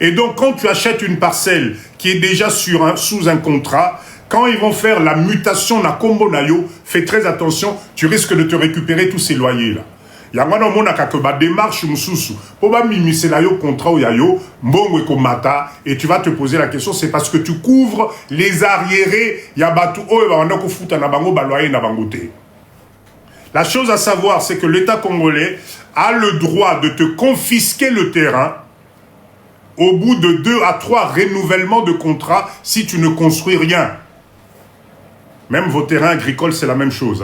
et donc, quand tu achètes une parcelle qui est déjà sous un contrat, quand ils vont faire la mutation na kombo nayo, fais très attention, tu risques de te récupérer tous ces loyers-là. Yangwana mona kakeba démarche mususu. Poba mimise la yo contrat ou yayo, mbongo komata, et tu vas te poser la question, c'est parce que tu couvres les arriérés, yabatu o yabanda ko futa na bango ba loyer na bangote. La chose à savoir, c'est que l'État congolais a le droit de te confisquer le terrain au bout de 2 à 3 renouvellements de contrat si tu ne construis rien. Même vos terrains agricoles, c'est la même chose.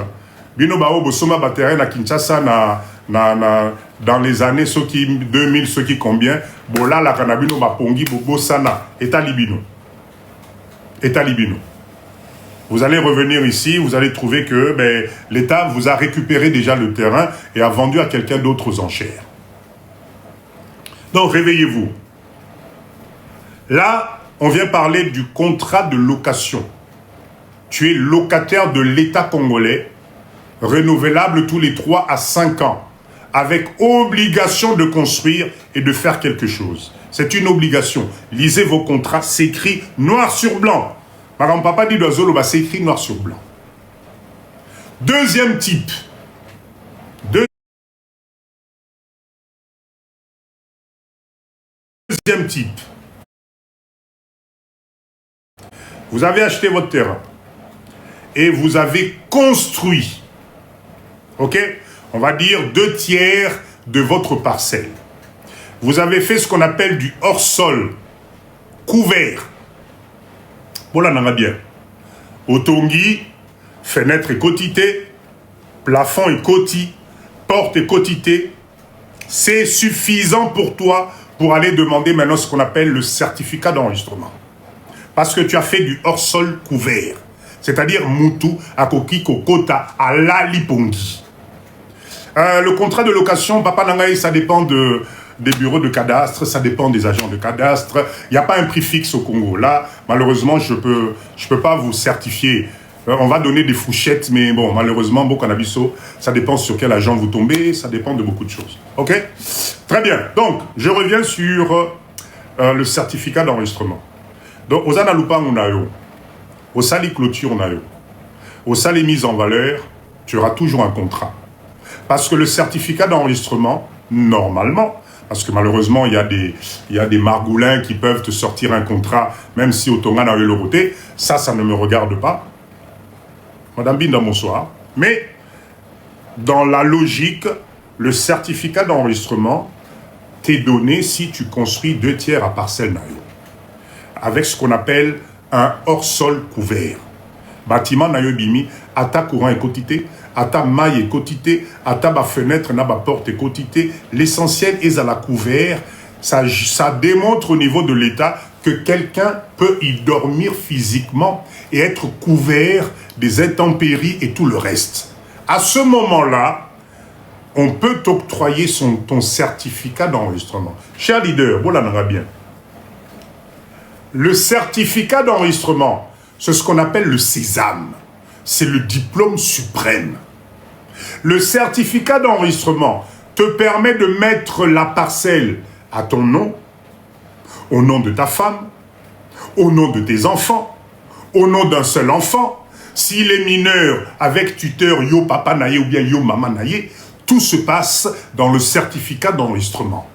Bino bao bosoma ba terrain à Kinshasa dans les années 2000, ceux qui combien, bola la kanabino ba pongi bobo sana, État libino. État libino. Vous allez revenir ici, vous allez trouver que l'État vous a récupéré déjà le terrain et a vendu à quelqu'un d'autre aux enchères. Donc réveillez-vous. Là, on vient parler du contrat de location. Tu es locataire de l'État congolais, renouvelable tous les 3 à 5 ans, avec obligation de construire et de faire quelque chose. C'est une obligation. Lisez vos contrats, c'est écrit noir sur blanc. Par exemple, papa dit d'Oazolo, c'est écrit noir sur blanc. Deuxième type. Deuxième type. Vous avez acheté votre terrain et vous avez construit, ok? On va dire 2/3 de votre parcelle. Vous avez fait ce qu'on appelle du hors-sol, couvert. Voilà, on a bien. Otongi, fenêtre est quotité, plafond est quoti, porte est quotité. C'est suffisant pour toi pour aller demander maintenant ce qu'on appelle le certificat d'enregistrement. Parce que tu as fait du hors-sol couvert. C'est-à-dire Moutou, Akoki, Kokota, Ala Lipongi. Le contrat de location, Papa Nangaï, ça dépend des bureaux de cadastre, ça dépend des agents de cadastre. Il n'y a pas un prix fixe au Congo. Là, malheureusement, je peux pas vous certifier. On va donner des fourchettes, mais bon, malheureusement, Bokanabiso, ça dépend sur quel agent vous tombez, ça dépend de beaucoup de choses. OK? Très bien. Donc, je reviens sur le certificat d'enregistrement. Donc, aux Analupa, on a eu. Au sali clôture, on a eu. Au sali mise en valeur, tu auras toujours un contrat. Parce que le certificat d'enregistrement, normalement, parce que malheureusement, il y a des margoulins qui peuvent te sortir un contrat, même si au Tonga n'a eu le roté, ça ne me regarde pas. Madame Binda, bonsoir. Mais, dans la logique, le certificat d'enregistrement t'est donné si tu construis 2/3 à parcelle naïo. Avec ce qu'on appelle un hors-sol couvert. Bâtiment naïo bimi, ata courant est quotité, ata maille est quotité, ata ba fenêtre na ba porte est quotité. L'essentiel est à la couvert. Ça démontre au niveau de l'État que quelqu'un peut y dormir physiquement et être couvert des intempéries et tout le reste. À ce moment-là, on peut t'octroyer ton certificat d'enregistrement. Cher leader, voilà, on va bien. Le certificat d'enregistrement, c'est ce qu'on appelle le sésame. C'est le diplôme suprême. Le certificat d'enregistrement te permet de mettre la parcelle à ton nom, au nom de ta femme, au nom de tes enfants, au nom d'un seul enfant. S'il est mineur, avec tuteur yo papa naye ou bien yo maman naye, tout se passe dans le certificat d'enregistrement.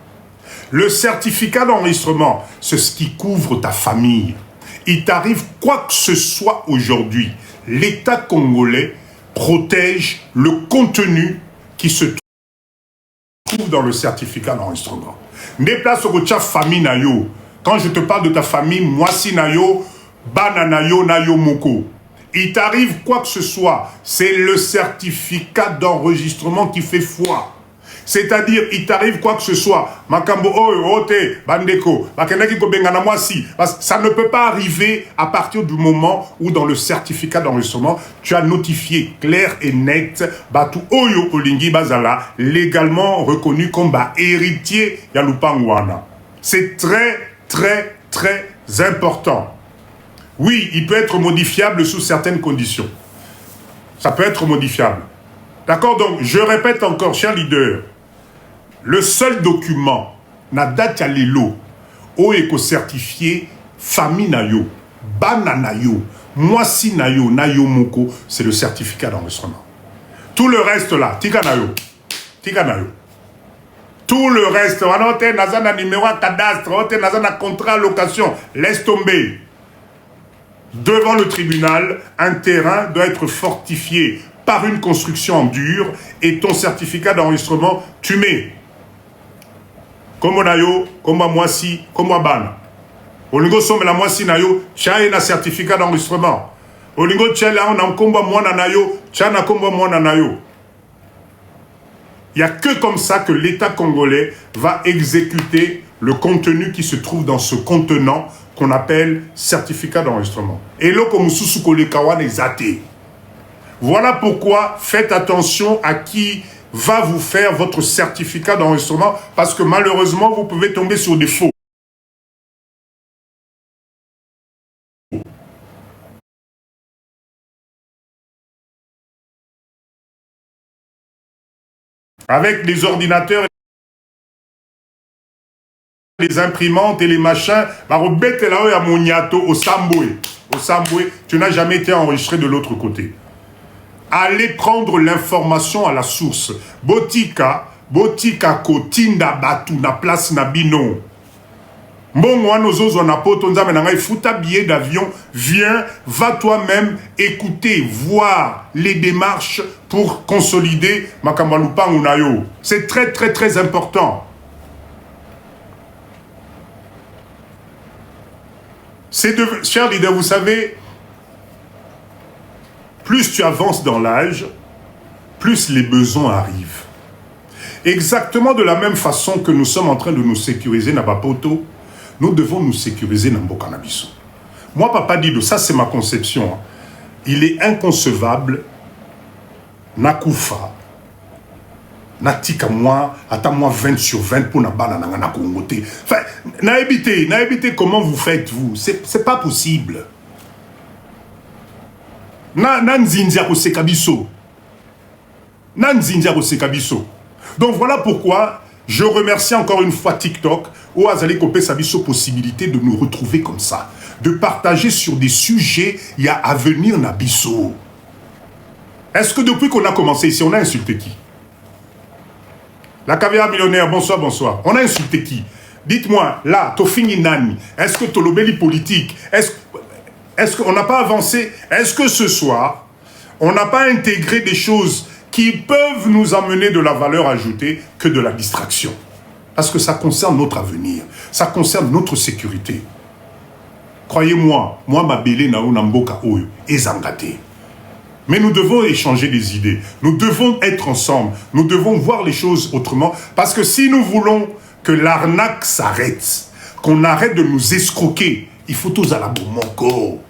Le certificat d'enregistrement, c'est ce qui couvre ta famille. Il t'arrive quoi que ce soit aujourd'hui, l'État congolais protège le contenu qui se trouve dans le certificat d'enregistrement. Déplace au tcha famille nayo. Quand je te parle de ta famille, moi si nayo, bana nayo nayo moko. Il t'arrive quoi que ce soit, c'est le certificat d'enregistrement qui fait foi. C'est-à-dire, il t'arrive quoi que ce soit, makambo ote bandeko, makenaki ko bengana moi si, parce que ça ne peut pas arriver à partir du moment où dans le certificat d'enregistrement, tu as notifié clair et net batu oyo olingi bazala légalement reconnu comme héritier ya lupangwana. C'est très très très important. Oui, il peut être modifiable sous certaines conditions. Ça peut être modifiable. D'accord? Donc, je répète encore, cher leader, le seul document, na date ya lelo, o eko certifié famille nayo, bana nayo, mwasi nayo, nayo moko, c'est le certificat d'enregistrement. Tout le reste là, tika nayo, tika nayo. Tout le reste, on a un numéro cadastre, on a un contrat location, laisse tomber. Devant le tribunal, un terrain doit être fortifié par une construction en dur et ton certificat d'enregistrement, tu mets comme nayo, comme moi si, comme ban. Olingo somme la moi si nayo, tia un certificat d'enregistrement. Olingo tia là on a komba moi nayo, tia na komba moi nayo. Il n'y a que comme ça que l'État congolais va exécuter le contenu qui se trouve dans ce contenant qu'on appelle certificat d'enregistrement. Et là, comme voilà pourquoi faites attention à qui va vous faire votre certificat d'enregistrement, parce que malheureusement, vous pouvez tomber sur des faux. Avec des ordinateurs les imprimantes et les machins, au Samboué. Au Samboué, tu n'as jamais été enregistré de l'autre côté. Allez prendre l'information à la source. Botika kotinda batu na place na bino. Futa billet d'avion, viens, va toi-même écouter, voir les démarches pour consolider Makamalupa Unayo. C'est très très très important. Chers leaders, vous savez, plus tu avances dans l'âge, plus les besoins arrivent. Exactement de la même façon que nous sommes en train de nous sécuriser dans Bapoto, nous devons nous sécuriser dans Mbokanabiso. Moi, papa dit, ça c'est ma conception, il est inconcevable, Nakoufa, Natika moi, attends-moi 20 sur 20 pour Nabana na Kongote. Enfin, naébité, comment vous faites, vous? C'est pas possible. Nanzindia ko sekabiso. Nanzindia ko sekabiso. Donc voilà pourquoi je remercie encore une fois TikTok où Azali Kopé Sabiso possibilité de nous retrouver comme ça, de partager sur des sujets, il y a à venir Nabiso. Est-ce que depuis qu'on a commencé ici, on a insulté qui? La caviar millionnaire, bonsoir, bonsoir. On a insulté qui? Dites-moi, là, Tofini Nani, est-ce que Tolobeli politique, est-ce qu'on n'a pas avancé? Est-ce que ce soir, on n'a pas intégré des choses qui peuvent nous amener de la valeur ajoutée que de la distraction? Parce que ça concerne notre avenir, ça concerne notre sécurité. Croyez-moi, moi, ma belle na Namboka Oyo, ezangate. Mais nous devons échanger des idées, nous devons être ensemble, nous devons voir les choses autrement, parce que si nous voulons que l'arnaque s'arrête, qu'on arrête de nous escroquer, il faut tous à la bomoko.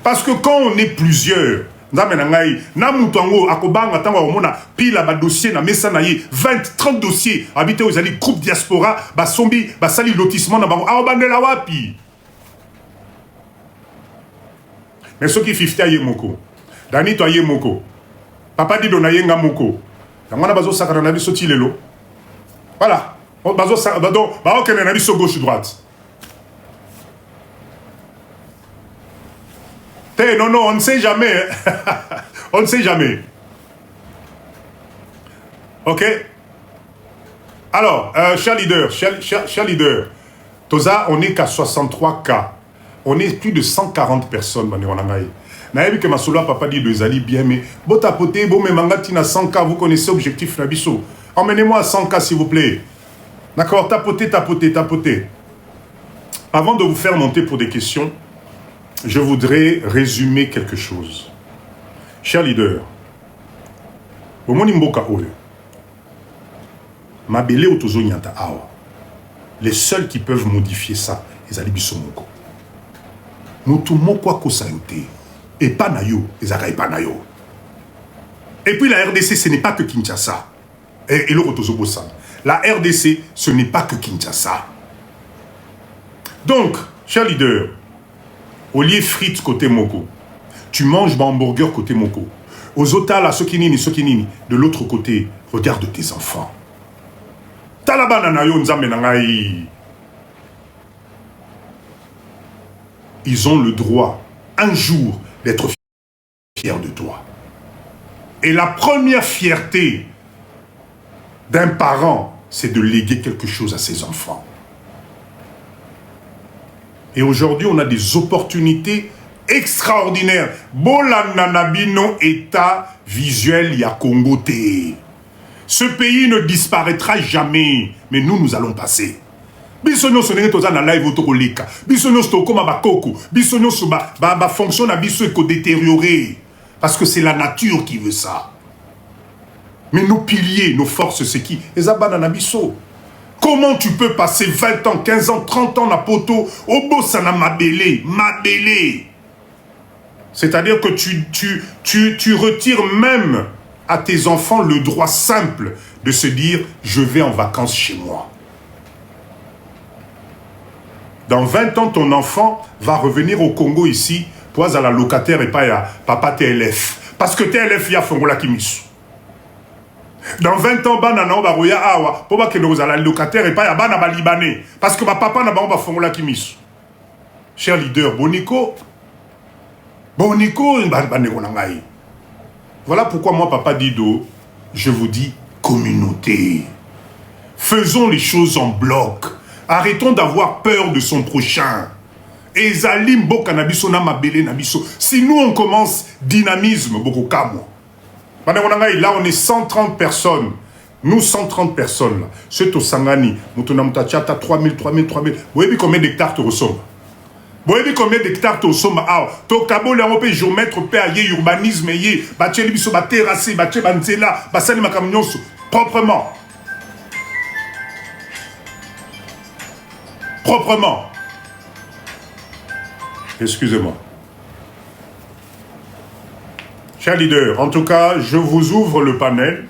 Parce que quand on est plusieurs, 20, 30 dossiers, habité aux alliés, groupe diaspora, basombi, basali lotissement, mais ceux qui 50 aye moko, Dani to aye moko, papa dit donaye nga moko, yamana bazo sakana nabi soti lelo, voilà, bazo sakana, bazo kene nabi so gauche droite. Non, non, on ne sait jamais. On ne sait jamais. Ok? Alors, cher leader, Toza, on n'est qu'à 63 cas. On est plus de 140 personnes. Naïbi que Masolo papa dit de Zali bien, mais bon tapoté, bon mais mangatina 100 cas, vous connaissez l'objectif Nabiso. Emmenez-moi à 100 cas s'il vous plaît. D'accord, tapotez. Avant de vous faire monter pour des questions, je voudrais résumer quelque chose. Cher leader, les seuls qui peuvent modifier ça, les alibisomoko. Nous tout quoi que ça et pas nayo, et pas nayo. Et puis la RDC, ce n'est pas que Kinshasa. Et le Rotozobosan. La RDC, ce n'est pas que Kinshasa. Donc, cher leader, au lieu frites côté Moko, tu manges un hamburger côté Moko. Aux otas, Sokinini, de l'autre côté, regarde tes enfants. Ils ont le droit, un jour, d'être fiers de toi. Et la première fierté d'un parent, c'est de léguer quelque chose à ses enfants. Et aujourd'hui, on a des opportunités extraordinaires. Bolananabino état visuel ya Congoté. Ce pays ne disparaîtra jamais, mais nous allons passer. Bisonyo sonenge toza na live otokoleka. Bisonyo stokoma bakoko. Bisonyo soba ba fonction na biso eko détérioré parce que c'est la nature qui veut ça. Mais nos piliers, nos forces, c'est qui? Ezabana na biso. Comment tu peux passer 20 ans, 15 ans, 30 ans à Poto, au Bossana Mabélé. C'est-à-dire que tu retires même à tes enfants le droit simple de se dire « je vais en vacances chez moi ». Dans 20 ans, ton enfant va revenir au Congo ici, pour à la locataire et pas à papa TLF. Parce que TLF, il y a Fongola Kimisu. Dans 20 ans, banana, ba roya awa, pour que nous allons locataire et pas ya bana ba libanais. Parce que ma papa n'a pas fongola kimis. Cher leader, Bonico, voilà pourquoi moi, Papa Dido, je vous dis communauté. Faisons les choses en bloc. Arrêtons d'avoir peur de son prochain. Et Zalim Bo Cannabis, on a ma belle Nabiso. Si nous, on commence dynamisme, beaucoup kamo. Là, on est 130 personnes. Nous, 130 personnes. Là. C'est au Sangani. Moutounamta Tchata, 3000. Vous voyez combien d'hectares te ressemblent? Vous voyez combien d'hectares te ressemblent? Ah, to Kabo, l'Europe, géomètre, paye, urbanisme, bâtir les biso, terrasser, bâtir Banzela, Bassani Makamnyonso, proprement. Proprement. Excusez-moi. Cher leader, en tout cas, je vous ouvre le panel.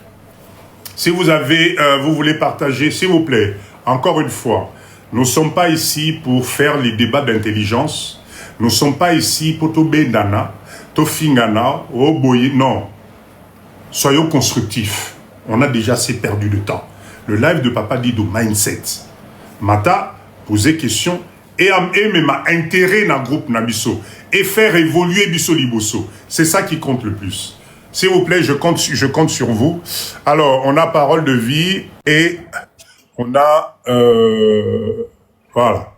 Si vous avez, vous voulez partager, s'il vous plaît, encore une fois, nous ne sommes pas ici pour faire les débats d'intelligence. Nous ne sommes pas ici pour tout bendana, tout fingana, oh boy, non. Soyons constructifs. On a déjà assez perdu de temps. Le live de Papa Dido, Mindset. Mata, poser question et même intérêt dans le groupe Nabiso et faire évoluer Bisso Liboso. C'est ça qui compte le plus. S'il vous plaît, je compte sur vous. Alors, on a parole de vie et on a... voilà.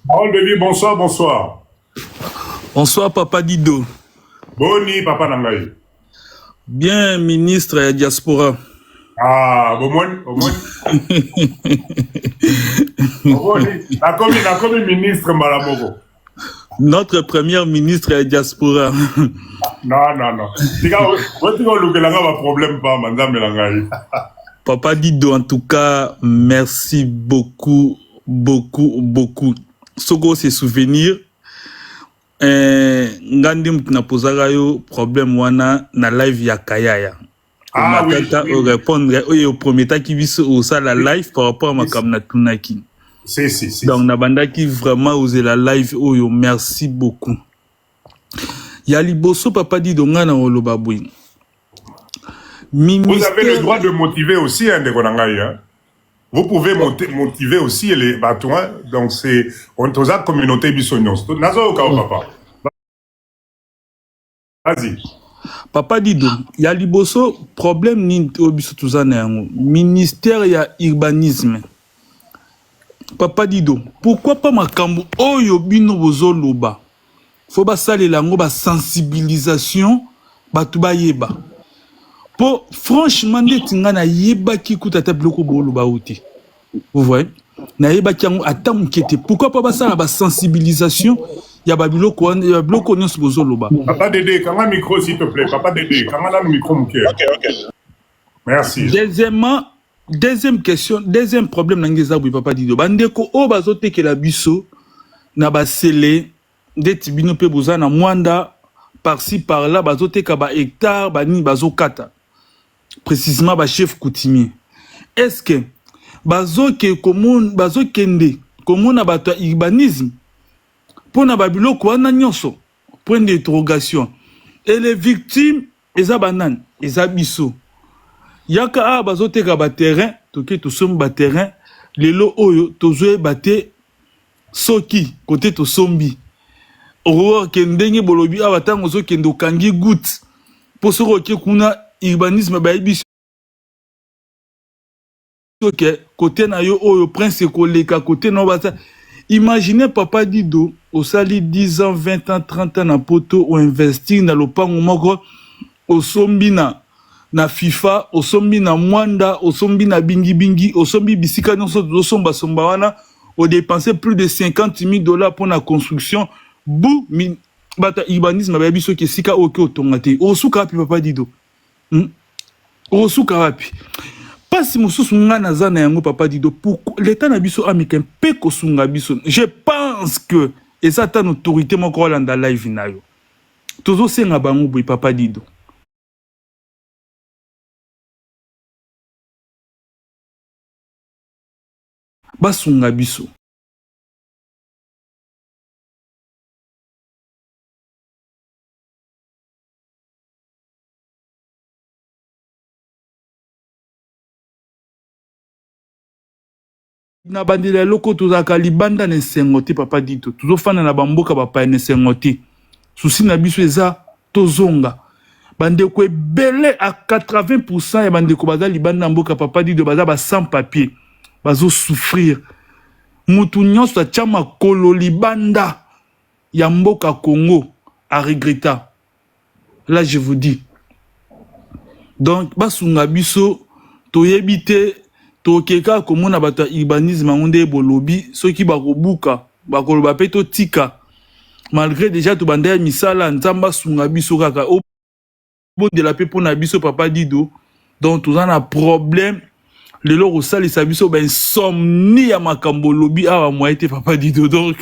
Parole de vie, bonsoir, bonsoir. Bonsoir, Papa Dido. Boni, Papa Nangaï. Bien, ministre diaspora. Ah, au moins. La commune ministre Malamogo. Notre premier ministre diaspora. Non. Papa Dido, en tout cas, merci beaucoup. Sogo, c'est souvenir. Ngandim na posaka yo problème wana na live ya Kayaya. Ah oui. Répondre au premier temps qui vit au ça la live par rapport à ma kamna tunaki. Si. Donc na banda qui vraiment osé la live oyo merci beaucoup. Ya liboso Papa Dido ngana oloba boy. Vous avez le droit de motiver aussi hein, hein. Vous pouvez motiver aussi les batouins. Donc c'est on a communauté bisognos. Nazo papa. Vas-y. Papa Dido, il y a liboso problème ni obiso tuzana ministère ya urbanisme. Papa Dido, pourquoi pas makambo oyo bino bozo loba? Faut ba salela ngo ba sensibilisation batu ba yeba. Po franchement ndeti ngana yeba ki kutata bloko bo loba uti. Vous voyez? Na yeba ki ngo atam kete. Pourquoi pas ba sala ba sensibilisation? Ya ba biloko ya bloko nyonso bozo loba. Papa Dédé, quand un micro s'il te plaît. Papa Dédé, quand on a le micro mon cœur. OK. Merci. Deuxième question, deuxième problème nangeza bu Papa Dido. Bandeko o bazote ke la biso na ba sele ndeti bino pe bozana mwanda par-ci par-là bazote ka ba hectare bani bazokata. Précisément ba chef coutumier. Est-ce que bazoke commune bazokende commune na bato urbanisme pour na babiloko wana nyonso point d'interrogation et les victimes eza banane eza biso yaka a bazoteka ba terrain toke to somme ba terrain lelo oyo tozoe baté soki côté to sombi oro kendenge bolobi a batango zo kendo kangi goutte pour soko ke kuna urbanisme ba biso que côté na yo oyo prince koleka côté no bata. Imaginez Papa Dido au sali 10 ans 20 ans 30 ans na poto ou investir na lopango moko au sombi na FIFA au sombi na mwanda au sombi na bingi au sombi bisika nyonso do somba wana au dépenser plus de 50 000 $ pour la construction bou bata urbanisme ba biso ke sika oke otongate osuka wapi Papa Dido osuka wapi. Pas si mususu ngana zana yango Papa Dido pour l'état na biso américain pe ko sunga biso. Je pense que et ça ta autorité moko landa live na yo. Tozo senga bango boy Papa Dido. Basunga biso. na bandela loko tozaka libanda na esengo te papa dito tozofanda na bamboka bapaya na esengo te susi na biso eza tozonga bandeko ebele à 80% ya bandeko baza libanda na mboka papa dito baza ba sans papier bazosouffrir mutu nyonso atia makolo libanda ya mboka Congo a regretta. Là je vous dis donc basunga biso toyebi te tokeka komona bato ya urbanisme nde bolobi soki bakobuka bakoloba pe totika malgré déjà tobanda ya misala nzamba sunga biso kaka obondela pe mpona biso papa dido donc toza na problème lelo kosalisa biso insomnie ya makambo lobi awa mwa ete papa dido donc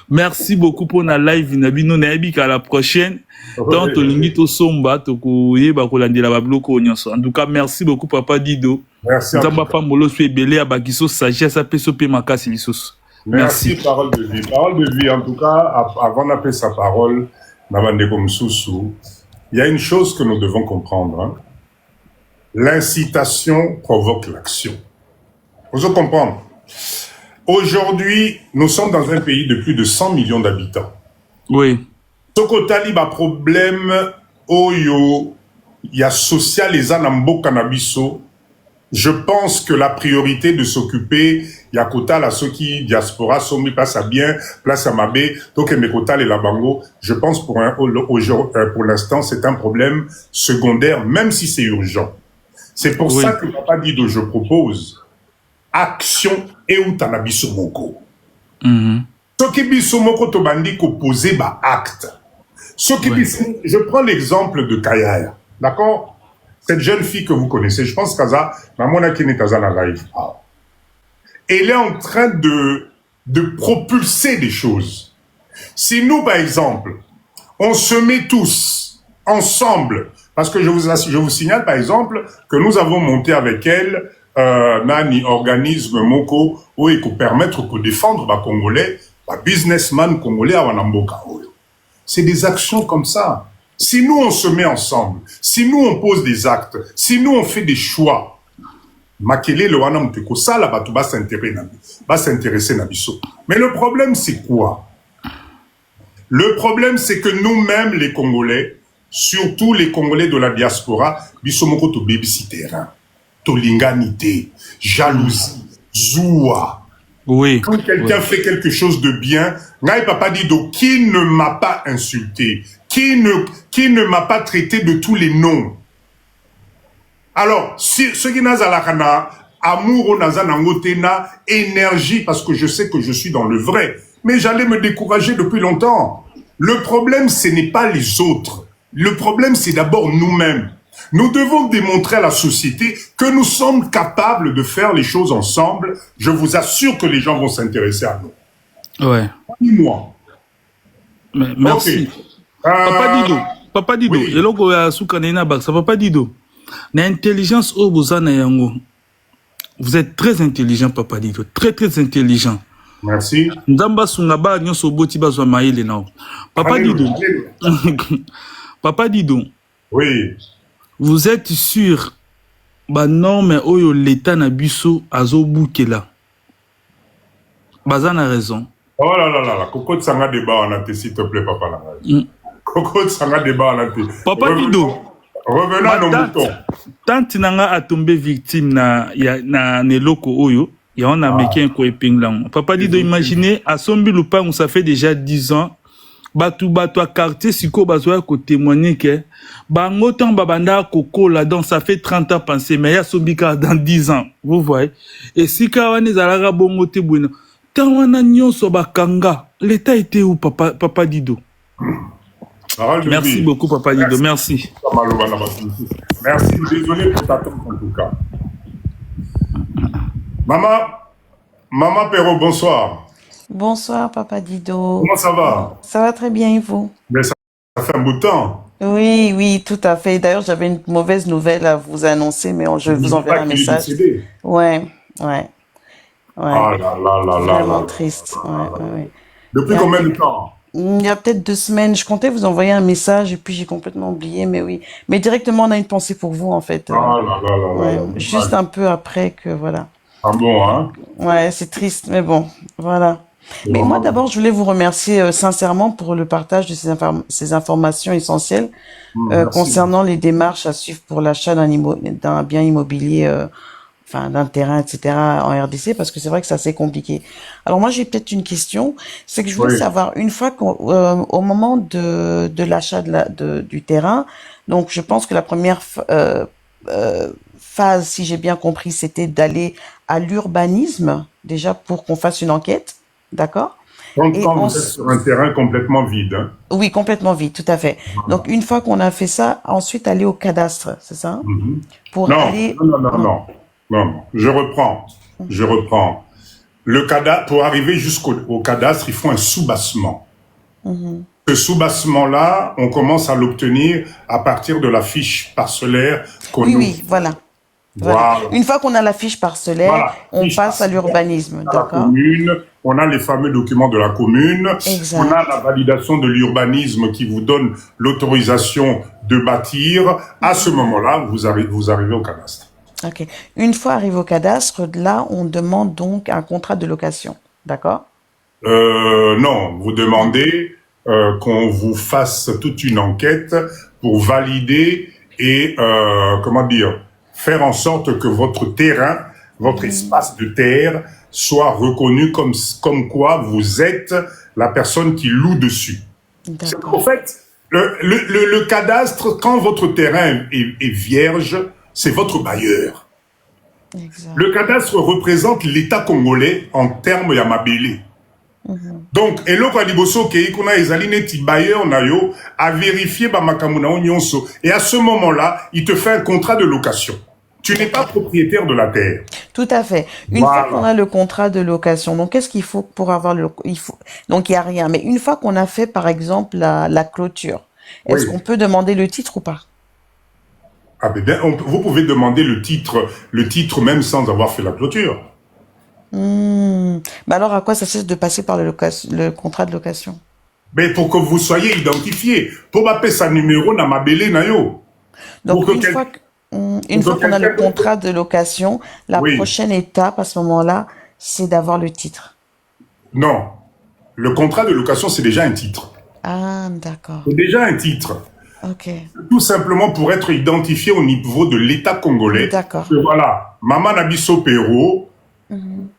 merci beaucoup pour na live na bino nayebi ka la prochaine donc tolingi tosomba tokoyeba kolandela babiloko nyonso en tout cas merci beaucoup papa dido merci nzamba pambolo so ebele ya bakiso sagesse apeso pe makasi lisusu merci parole de vie en tout cas avant d'appeler sa parole Nabandeko Msusu il y a une chose que nous devons comprendre hein? L'incitation provoque l'action. Vous allez comprendre. Aujourd'hui, nous sommes dans un pays de plus de 100 millions d'habitants. Oui. Soko taliba problème oyo ya social les anambo cannabiso. Je pense que la priorité de s'occuper yakota la ceux qui diaspora sont mis place à bien, place à mabé, donc mekota les labango. Je pense pour l'instant c'est un problème secondaire même si c'est urgent. C'est pour ça que Papa Dido, je propose action et outanabiso moko. Ce qui biso moko to bandi ko poser ba acte. Ce qui je prends l'exemple de Kaya, d'accord? Cette jeune fille que vous connaissez, je pense qu'Aza, Mamona Kenetaza la live. Elle est en train de propulser des choses. Si nous, par exemple, on se met tous ensemble. Parce que je vous signale, par exemple, que nous avons monté avec elle Nani organisme Moko où il peut permettre de défendre les Congolais, les businessmen congolais à Wanamboka. C'est des actions comme ça. Si nous, on se met ensemble, si nous, on pose des actes, si nous, on fait des choix, Makele le Wanam Teko, ça, là, va s'intéresser Nabiso. Mais le problème, c'est quoi? Le problème, c'est que nous-mêmes, les Congolais, surtout les Congolais de la diaspora, bisomoko to babysitter, to linganité, jalousie, zoua. Oui. Quand quelqu'un fait quelque chose de bien, Ngai Papa Dido, qui ne m'a pas insulté, qui ne m'a pas traité de tous les noms. Alors, si ce qui n'a pas amour, n'a énergie, parce que je sais que je suis dans le vrai, mais j'allais me décourager depuis longtemps. Le problème, ce n'est pas les autres. Le problème, c'est d'abord nous-mêmes. Nous devons démontrer à la société que nous sommes capables de faire les choses ensemble. Je vous assure que les gens vont s'intéresser à nous. Ouais. Dis-moi. Merci. Okay. Papa Dido, oui. Papa Dido, l'intelligence au yango. Vous êtes très intelligent, Papa Dido, très très intelligent. Merci. Papa Dido. Papa Dido. Oui. Vous êtes sûr bah non mais oyo l'état nabiso azobukela. Bazana raison. Oh là là là là, Coco de Sanga débat en athée, s'il te plaît, papa. Coco de Sanga débat en athée. Papa Dido. Revenons à nos moutons. Tant nanga a tombé victime na neloko oyo, ya on a meké un ko epinglang. Papa Dido, imaginez, à Sombi Lupang, ça fait déjà 10 ans. Batou à quartier siko bazoya ko témoigner que bango tan babanda koko là donc ça fait 30 ans penser mais ya sobika dans 10 ans vous voyez et si kawane zalaga bongo te bueno tawana nyonso bakanga l'état était où papa Dido. Merci beaucoup papa Dido, merci. Merci, désolé pour ta tombe en tout cas. Maman Perrault, bonsoir. Bonsoir, Papa Dido. Comment ça va? Ça va très bien, et vous? Mais ça fait un bout de temps. Oui, oui, tout à fait. D'ailleurs, j'avais une mauvaise nouvelle à vous annoncer, mais je vous enverrai un message. Ouais. Ah là là là là. Vraiment triste. Ouais. Depuis combien de temps? Il y a peut-être 2 semaines. Je comptais vous envoyer un message et puis j'ai complètement oublié, mais oui. Mais directement, on a une pensée pour vous, en fait. Ah là là là. Juste un peu après que, voilà. Ah bon, hein? Ouais, c'est triste, mais bon, voilà. C'est Mais moi, vraiment- d'abord, je voulais vous remercier sincèrement pour le partage de ces informations essentielles Merci. concernant les démarches à suivre pour l'achat d'un bien immobilier, enfin d'un terrain, etc. en RDC, parce que c'est vrai que c'est assez compliqué. Alors moi, j'ai peut-être une question, c'est que je voulais Oui. savoir, une fois au moment de l'achat du terrain, donc je pense que la première phase, si j'ai bien compris, c'était d'aller à l'urbanisme, déjà pour qu'on fasse une enquête, d'accord? Et Quand vous êtes sur un terrain complètement vide, hein. oui, complètement vide, tout à fait. Donc, une fois qu'on a fait ça, ensuite aller au cadastre, c'est ça? Mhm. Pour Non, aller... non, non, non, Non. non, non. Je reprends. Je reprends. Le cadastre, pour arriver jusqu'au cadastre, il faut un soubassement. Mhm. Ce soubassement-là, on commence à l'obtenir à partir de la fiche parcellaire qu'on Oui, nous... oui, voilà. Voilà. Voilà. Une fois qu'on a la fiche parcellaire, Voilà. on Fiche passe à parcellaire l'urbanisme, à la d'accord? commune, on a les fameux documents de la commune, on a la Exact. validation de l'urbanisme qui vous donne l'autorisation de bâtir. À ce moment-là, vous arrivez au cadastre. Ok. Une fois arrivé au cadastre, là, on demande donc un contrat de location, d'accord? Non, vous demandez qu'on vous fasse toute une enquête pour valider et, comment dire, faire en sorte que votre terrain, votre espace de terre soit reconnu comme quoi vous êtes la personne qui loue dessus. En D'accord. fait, le cadastre, quand votre terrain est vierge, c'est votre bailleur. Exact. Le cadastre représente l'État congolais en termes yamabélé. Donc, eloko ya liboso kei kuna ezali neti bailleur na yo à vérifier ba makambo na yo nyonso. Et à ce moment-là, il te fait un contrat de location. Tu n'es pas propriétaire de la terre. Tout à fait. Une fois qu'on a le contrat de location, donc qu'est-ce qu'il faut pour avoir donc il y a rien. Mais une fois qu'on a fait, par exemple, la clôture, est-ce Oui. qu'on peut demander le titre ou pas? Ah ben bien, vous pouvez demander le titre même sans avoir fait la clôture. Mais alors, à quoi ça sert de passer par le contrat de location? Mais pour que vous soyez identifié, pour m'appeler sa numéro na mabélé na yo. Donc, Pour que une fois qu'on a le contrat de location, la Oui. prochaine étape à ce moment-là, c'est d'avoir le titre. Non. Le contrat de location, c'est déjà un titre. Ah, d'accord. C'est déjà un titre. Ok. Tout simplement pour être identifié au niveau de l'État congolais. D'accord. Que voilà, Maman Nabiso Pero,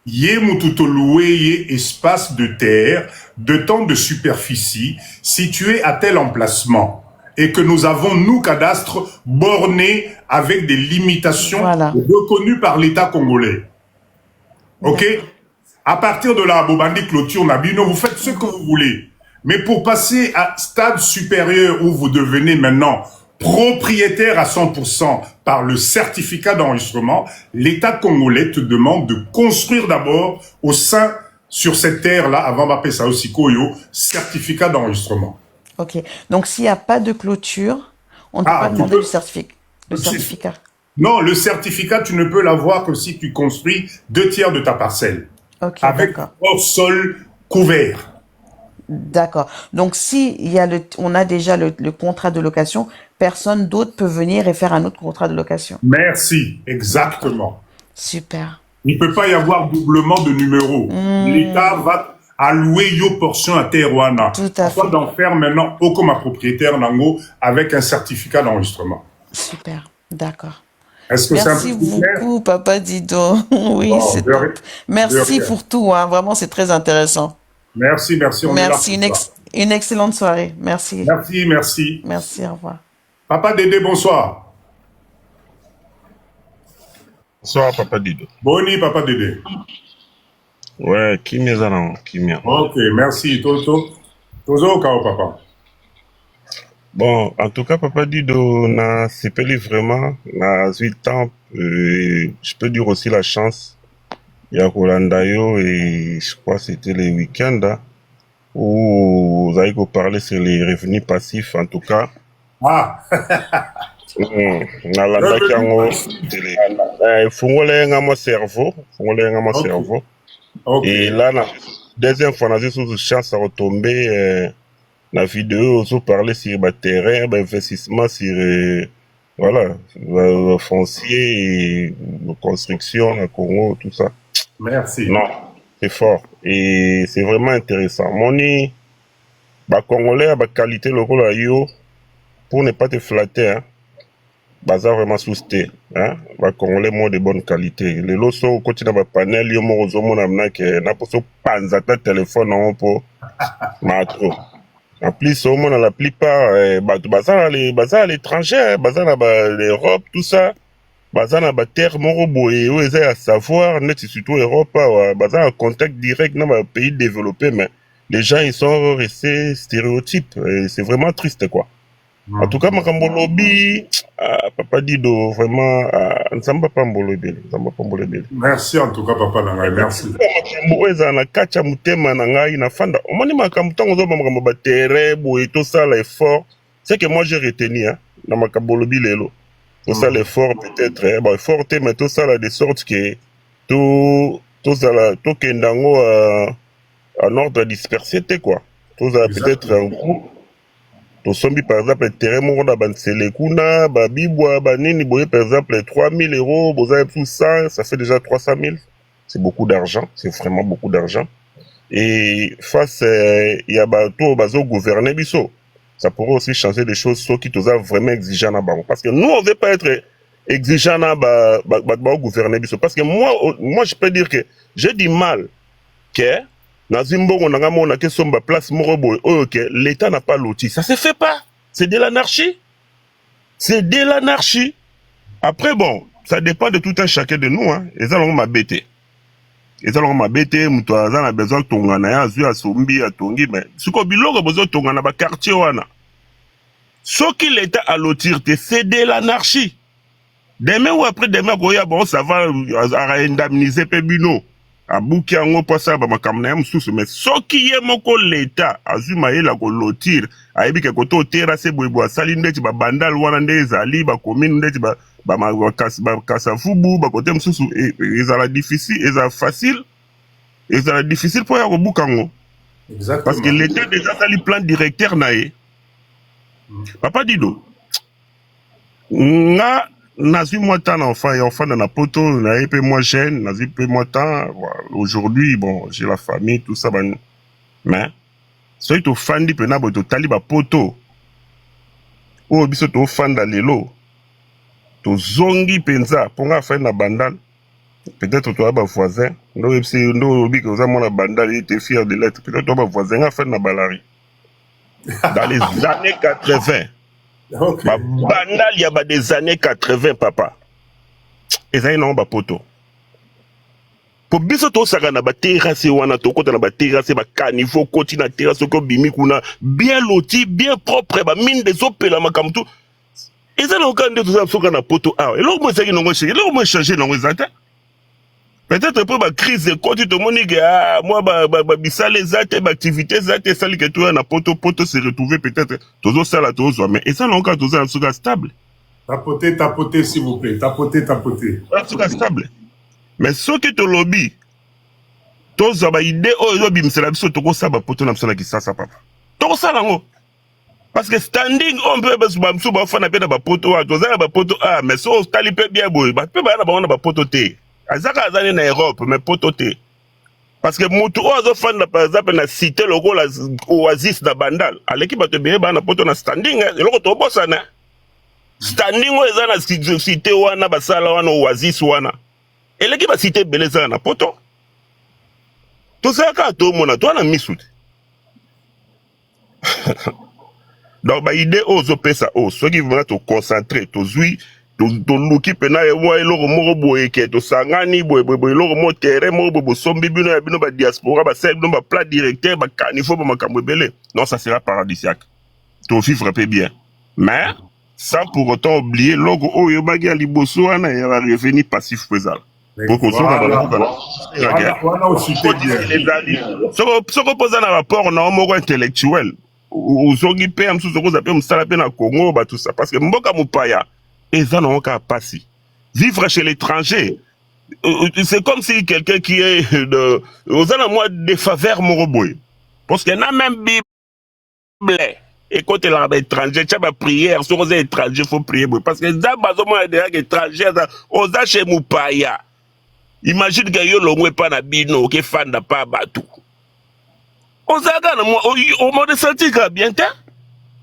yé mututo loué yé espace de terre, de temps de superficie, situé à tel emplacement. Et que nous avons, nous, cadastres, bornés avec des limitations reconnues par l'État congolais. Ok? À partir de là, Bobandi clôture Nabino, vous faites ce que vous voulez. Mais pour passer à stade supérieur où vous devenez maintenant propriétaire à 100% par le certificat d'enregistrement, l'État congolais te demande de construire d'abord au sein, sur cette terre-là, avant d'appeler ça aussi Koyo, certificat d'enregistrement. Ok. Donc, s'il n'y a pas de clôture, on ne peut pas demander le certificat. Non, le certificat, tu ne peux l'avoir que si tu construis 2/3 de ta parcelle. Ok, avec hors sol couvert. D'accord. Donc, si on a déjà le contrat de location, personne d'autre peut venir et faire un autre contrat de location. Merci, exactement. Super. Il ne peut pas y avoir doublement de numéros. L'État va allouer une portion à Terouana. Tout à fait. Afin d'en faire maintenant au comme propriétaire Nango avec un certificat d'enregistrement. Super, d'accord. Est-ce que merci beaucoup, Papa Dido. Oui, c'est top. Merci pour tout. Hein. Vraiment, c'est très intéressant. Merci. Merci. Une excellente soirée. Merci. Merci. Merci, au revoir. Papa Dédé, bonsoir. Bonsoir, Papa Dido. Boni, Papa Dédé. Ouais, Kimia Zanan, Kimia. Ok, merci. Tozo Kao, Papa. Bon, en tout cas, Papa Dido, na CPL vraiment, na 8 ans, je peux dire aussi la chance. Il y a Rolandayo et je crois que c'était les week-ends hein, où vous avez parlé sur les revenus passifs, en tout cas. Ah! Na landa kiango télé. Fungole ngamo cerveau, cerveau. Et là, la deuxième fois, on a eu chance à retomber la vidéo, on parlait sur le terrain, investissement sur Voilà, foncier, et construction, la Congo, tout ça. Merci. Non, c'est fort. Et c'est vraiment intéressant. Moni, bah, Congolais, bah, qualité locale, yo, pour ne pas te flatter, hein, baza vraiment sousté, hein, bah, Congolais, moi, de bonne qualité. Les lots sont au quotidien, bah, panel, yo, mo, zomo, na pas so panzata téléphone, non, pour, matro. En plus, au moins, la plupart, baza à l'étranger, baza à l'Europe, tout ça. Baza na ba terre moko boye oyo eza ya savoir net surtout Europe awa baza en contact direct na ba pays développés mais les gens ils sont restés stéréotypes et c'est vraiment triste quoi. En tout cas makambo lobi papa Dido vraiment nzamba pambolo ebele nzamba pambolo ebele. Merci en tout cas papa na ngai merci. Makambo eza na kati ya motema na ngai na fanda omoni makambo ntango ozoba makambo ba terrain boye tosala effort c'est que moi j'ai retenu hein na makambo lobi lelo. Tout ça l'effort peut-être bon effort mais tout ça là de sorte que tout ça là tout kendango en ordre dispersé quoi tout ça peut-être un groupe tout sombi par exemple terrain moko na bansele kuna babibwa banini boye par exemple 3000 €, boza tout ça ça fait déjà 300 000, c'est beaucoup d'argent, c'est vraiment beaucoup d'argent et face il y a bato bazo gouverner biso. Ça pourrait aussi changer des choses, ceux qui sont vraiment exigeants là bas. Parce que nous, on ne veut pas être exigeants là bas au gouverner. Parce que moi, je peux dire que j'ai du mal que dans une bonne on a que son place que l'État n'a pas loti. Ça se fait pas. C'est de l'anarchie. C'est de l'anarchie. Après, bon, ça dépend de tout un chacun de nous. Hein. Et ça, on m'a bêté. Et ça, on m'a bêté. On a besoin de tongana, à sombi, à tongi, mais ce qu'on a besoin de tongana, bah, quartier, wana. Ce qui l'État a lotir, c'est de l'anarchie. Demain ou après demain, bon, ça va indemniser Pebino. À bouquet en haut, pas ça, bah, mais ce qui est mon l'État, a zumaé la lotir, a ébi que koto terrasse, boiboa, salinde, bah, bandal, wanande, zali, bah, commune, bah, kasafubu, bah, côté msoussou, et ça la difficile, et ça facile, et ça la difficile pour y avoir boucango. Exactement. Parce que l'État déjà, ça lui plan directeur naé. Papa Dido, nga nazi moi tant enfant et enfant dans la poto, na peu moi jeune, nazi peu moi tant. Aujourd'hui, bon, j'ai la famille, tout ça, ben, mais soy to fandi pena bo to tali ba poto. O biso to fanda lelo. To zongi penza, ponga fa na bandal. Peut-être toi ba voisin, no epsi no obi ko za mona bandal, il était fier de l'être. Peut-être toi ba voisin nga fa na balari. Dans les années 80. Okay. Bandal, il y a des années 80, papa. Et ça, il y a un poto. Pour biso to saka na ba terrasse wana to kota na ba terrasse ba caniveau koti na terrasse ko bimi kuna bien loti, bien propre ba mine des opela makamtu. Et ça le kan de tout ça soka na poto ah. Et là moi ça qui non changer, là moi changer non exact. Peut-être pour la crise de côté tout le monde dit moi bisale zate activité zate sali que toi na poto se retrouver peut-être toujours ça là toujours mais et ça non quand toujours un stable. Tapotez s'il vous plaît, tapotez. Un stable. Mais ce qui te lobby tous ba idée oh lobby c'est la biso to ko ça ba poto na msala ki ça papa. To ça lango. Parce que standing on peut ba msu ba fa na pena ba poto wa to za ba poto ah mais so tali pe bien boy ba pe ba na ba poto te. Azaka azane na Europe mais pototé parce que mutu ozo fanda par exemple na cité logo la oasis da bandal aleki bato beye ba na poto na standing eloko to bossa na standing o eza na cité wana basala wana oasis wana eleki ba cité beleza na poto to saka to mona to na misute donc ba idée ozo pesa o so qui veut te concentrer to zui to luki pena e wa eloko moko boye ke to sangani boye eloko mo terrain mo bo sombi bino ya bino ba diaspora ba sel bino ba plat directeur ba canifo ba makambo ebele non ça sera paradisiaque to vivre peu bien mais sans pour autant oublier logo oyo bagi ya liboso wana ya ba revenu passif présal pour qu'on soit Voilà aussi soko posa na rapport na moko intellectuel uzongi pe amsu soko za pe msala pe na Congo ba tout ça parce que mboka mupaya et ça n'a aucun passé. Vivre chez l'étranger, c'est comme si quelqu'un qui est aux moi des faveurs moroboy. Parce qu'il y a même Bible, et quand il est étranger, tu as ma prière, si on est étranger, il faut prier. Parce que dans ma zone étranger, on a chez Moupaya. Imagine que yo l'on pas na bino, que fan n'a pas batou. On s'agane, moi, au monde senti que bien,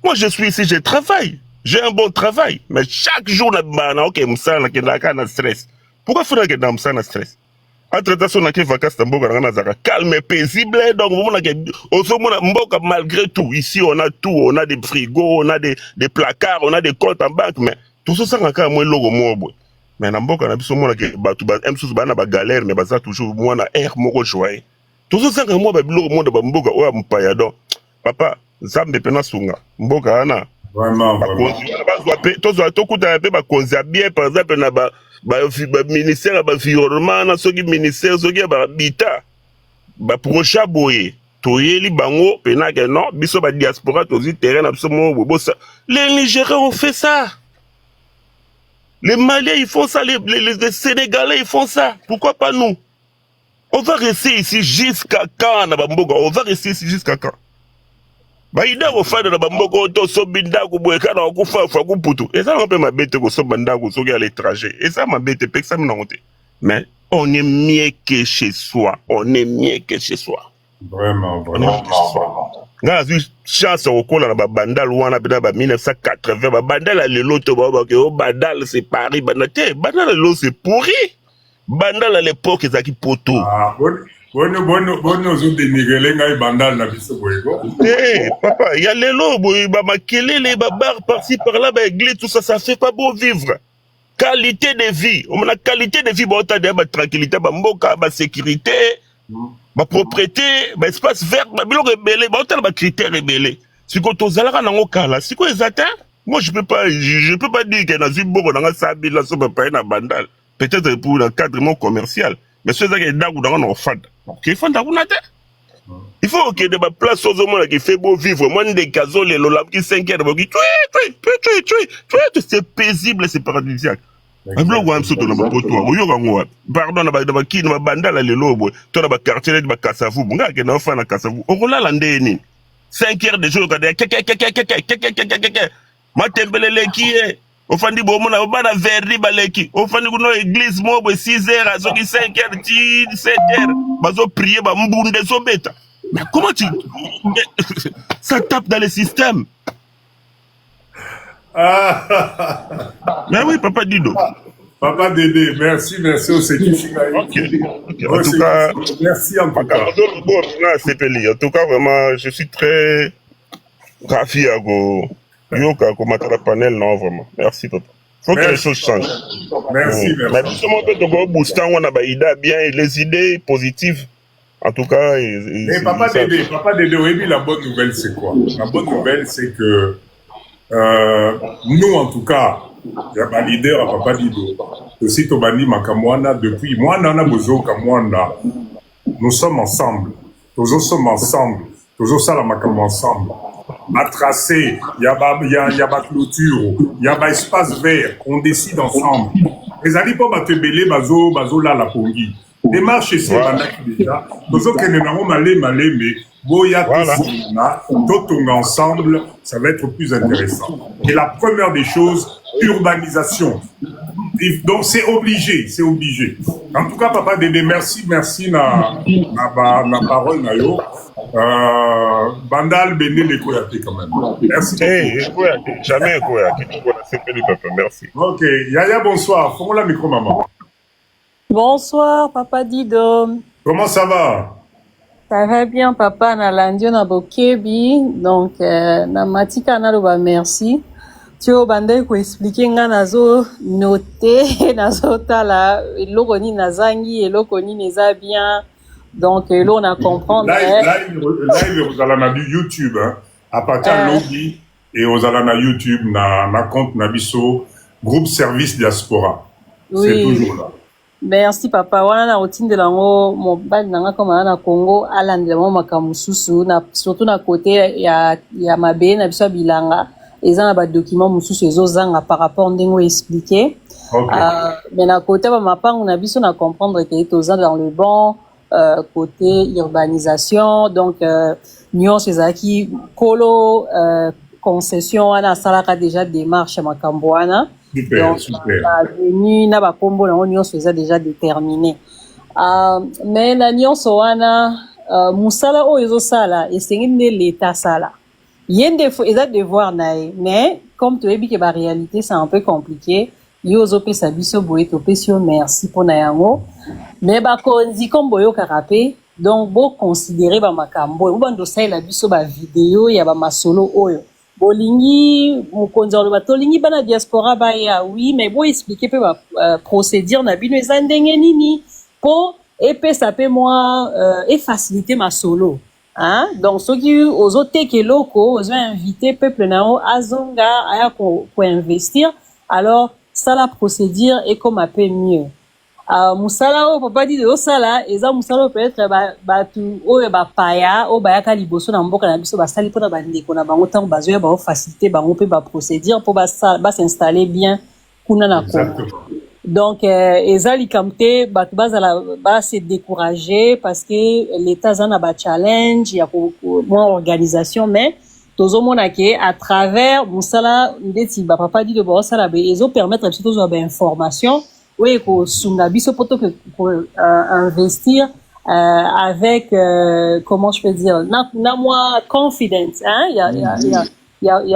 moi je suis ici, je travaille. J'ai un bon travail. Mais chaque jour, ok, je stress. Pourquoi faudrait que je sois stress? Entre-temps, on a des vacances dans le calme et paisible. Donc, malgré tout, ici, on a tout. On a des frigos, on a des placards, on a des comptes en banque. Mais tout ça, c'est encore moins logo. Mais dans le cas, on a des galères, mais ça toujours moins air, moins joyeux. Tout ça, c'est encore moins logo. Papa, ça me dépend de sunga. Mboka, ana. Vraiment, vraiment. Par exemple, ministère de l'environnement, ministère de l'habitat, prochain boye, toyeli bango, penake non, biso ba diaspora, tozi terrain, absolument, les Nigériens ont fait ça. Les Maliens, ils font ça, les Sénégalais, ils font ça. Pourquoi pas nous? On va rester ici jusqu'à quand, Nabamboga? On va rester ici jusqu'à quand? Baïda ko fada na bamboko to so binda ko boeka na ko fa ko putu et ça on peut m'abete ko so banda ko so à l'étranger et ça m'abete pe ça me honte mais on est mieux que chez soi, on est mieux que chez soi, vraiment, vraiment. nga vu chance au kola na bandal wana bida ba 1980 ba bandal le loto ba ko bandal c'est Paris bandal bandal le c'est pourri bandal à l'époque ezaki poto Bonne aux dénigrés, ngai bandal na biso boyego. Papa, il y a les lobes, bah makelele, bah bar par-ci par-là, bah église, tout ça, ça fait pas beau vivre. Qualité de vie, on a qualité de vie, bah on a bah tranquillité, bah mboka, bah sécurité, bah propriété, bah espace vert, bah bilo rebelle, bah on a bah critères rebelles. Si quand on zalaka nango kala, c'est quoi exact? Moi je peux pas dire que dans une bourre, dans un sabi, là, ça peut pas être un bandal. Peut-être pour un cadre commercial. Mais ceux qui sont dans le fad, qui font dans le il faut qu'il y ait des places aux hommes qui fait beau vivre. Moi, des gazons, les lolam qui s'inquiètent, c'est paisible, c'est paradisiaque. Pardon, qui ne banda les lobes, toi, dans le quartier de Kassavou, on a un enfant à Kassavou. On roule l'andéni. 5 heures de jour, matembele qui est. Ofandi bomo na bana verri baleki ofandi kuno église mo 6h à 5h 17h bazo prier ba mbunde so beta mais comment tu ça tape dans le système mais oui papa Dido Papa Dédé, merci au certificat. Okay. En tout cas, merci en tout cas. En tout cas, vraiment, je suis très ravi à vous. Yoka, comme à panel, non, vraiment. Merci, papa. Faut que les choses changent. Merci. Mais justement, on booster, on a bien les idées positives. En tout cas, Papa Dédé, oui, la bonne nouvelle, c'est quoi? La bonne nouvelle, c'est que nous, en tout cas, il y a un leader à Papa Dido. Aussi, Tobani Makamwana, depuis, moi, Nana Bozo Kamwana, nous sommes ensemble. Toujours sommes ensemble. Toujours ça, la Makamwana ensemble. À tracer, il y a ma clôture, il y a ma espace vert, on décide ensemble. Les alliés pas batebele, bazo là la pongi. Démarche ici, déjà. Bozo kenenamo malé, mais boya tout ensemble, ça va être plus intéressant. Et la première des choses, urbanisation. Donc c'est obligé. En tout cas, Papa Dédé, merci na parole na yo. Bandal Béné les Koyate quand même. Merci. Jamais Koyate. Merci. Ok, Yaya, bonsoir. Faut la micro maman. Bonsoir, Papa Dido. Comment ça va? Ça va bien, Papa. Na landio na bokebi. Donc, na matika na loba merci. Tu as bandé ko expliquer nga nazo noter nazo tala eloko ni nazangi eloko ni neza bien. Donc là on a comprendre. Live vous allez na YouTube hein. À partir de lobby et vous allez na YouTube na compte na biso groupe service diaspora. Oui. C'est toujours là. Merci papa. Wana na routine de lango mobile nanga comme na Congo alande mo makamususu na surtout na côté ya mabe na biso bilanga. Ils ont un document mususu ezozanga par rapport ndenge expliqué. Mais na côté ba mapa on a biso na comprendre que tous dans le bon côté urbanisation donc nuance ezaki kolo concession wana asalaka déjà démarche ya makambo wana. Super, Donc super. venu na bakombo nango nyonso eza déjà déterminé. Mais na nyonso wana musala oyo ezosala esengi nde l'État sala. Yende fo eza devoir na ye, mais comme toyebi ke ba réalité c'est un peu compliqué. Yo ozopesa biso boye topesi yo merci mpona yango, mais bakonzi comme boyokaka mpe donc boconsidere bamakambo oyo bobanda osalela biso bavideo ya bamasolo oyo bolingi mokonzi aloba tolingi bana diaspora baya oui, mais boexplike mpe baprocédure na bino eza ndenge nini mpo epesa mpe mwa efacilite masolo. Donc soki ozoteka eloko ozoinvite peuple na yo azonga aya koinvestir, alors ça la procédure est comme un peu mieux. Musala o papa dit de osala eza musala peut-être batu oyo bapaya o bayaka liboso na mboka na biso basali mpona bandeko na bango ntango bazoya baofacilité bango mpe baprocédure mpo basinstalle bien kuna na Congo. Donc eza likambo te bato bazala base décourager parce que l'état aza na bachallenge ya mwa organisation, mais tozomona ke à travers musala ndeti bapapa dit de baosala ezopermettre biso tozwa bainformation oyo ekosunga biso poto investir avec comment je peux dire na mwa confidence, ya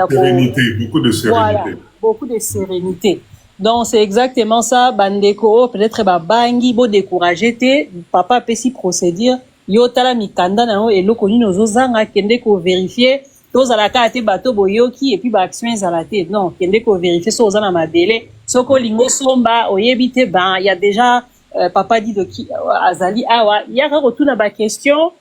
sérénité, beaucoup de sérénité. Voilà, beaucoup de sérénité. Donc c'est exactement ça. Bandeko peut-être babangi bo décourager te papa pesi procédure yo tala mikanda na yo eloko nini ozozanga kende ko vérifier tozalaka te bato boyoki et puis ba action ezala te. Non, kende ko vérifier so ozana mabele soko lingo somba oyebi te ben il y a déjà papa dit de qui azali awa ya ka retourna ba question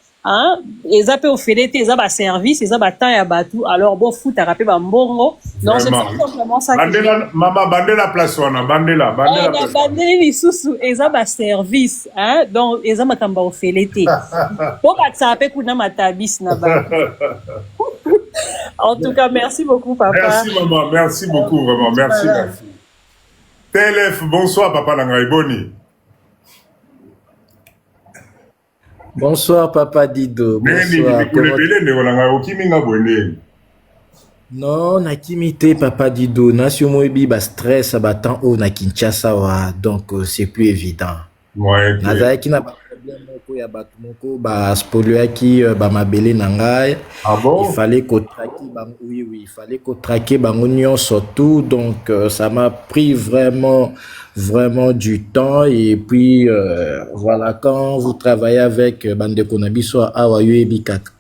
eza pe ofelete eza ba service eza ba temps ya batu, alors bo futa rape ba mbongo. Donc c'est simplement ça bandela mama bandela place wana bandela place bandela lisusu eza ba service donc eza makamba ofelete po ba tsape kuna matabis na ba. En tout cas, merci beaucoup, papa. Merci, maman. Merci beaucoup, vraiment. Merci, voilà. Merci. TLF, bonsoir, papa Langaiboni. Bonsoir, papa Dido. Bonsoir. Non, nakimite, papa Dido. Nationobi, ba stress, abattant au na Kinshasa, donc c'est plus évident. Ouais. Nazaki na moko ya bato moko ba spoliaki ba mabele nangai. Ah bon? Il fallait qu'on traque bango, oui, il fallait qu'on traque bango nyon surtout, donc ça m'a pris vraiment du temps. Et puis voilà, quand vous travaillez avec bande konabiso awa yoebi kaka,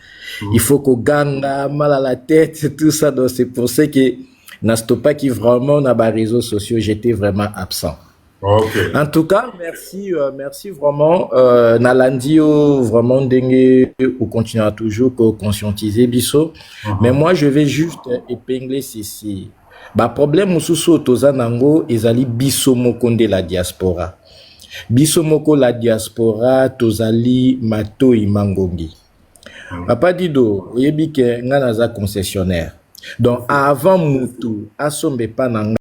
il faut qu'on gagne mal à la tête, tout ça. Donc c'est pour ça que n'a pas qui vraiment na ba réseaux sociaux j'étais vraiment absent. Okay. En tout cas, merci vraiment. Nalandio, vraiment, dengue, ou continuera toujours pour conscientiser biso. Mais moi, je vais juste épingler ceci. Bah, problème, mususu, tozanango, ezali biso moko de la diaspora. Biso moko la diaspora, tozali mato imangongi. Papa Dido, oyebi ke nga naza concessionnaire. Donc, avant mutu, asombe pa nanga.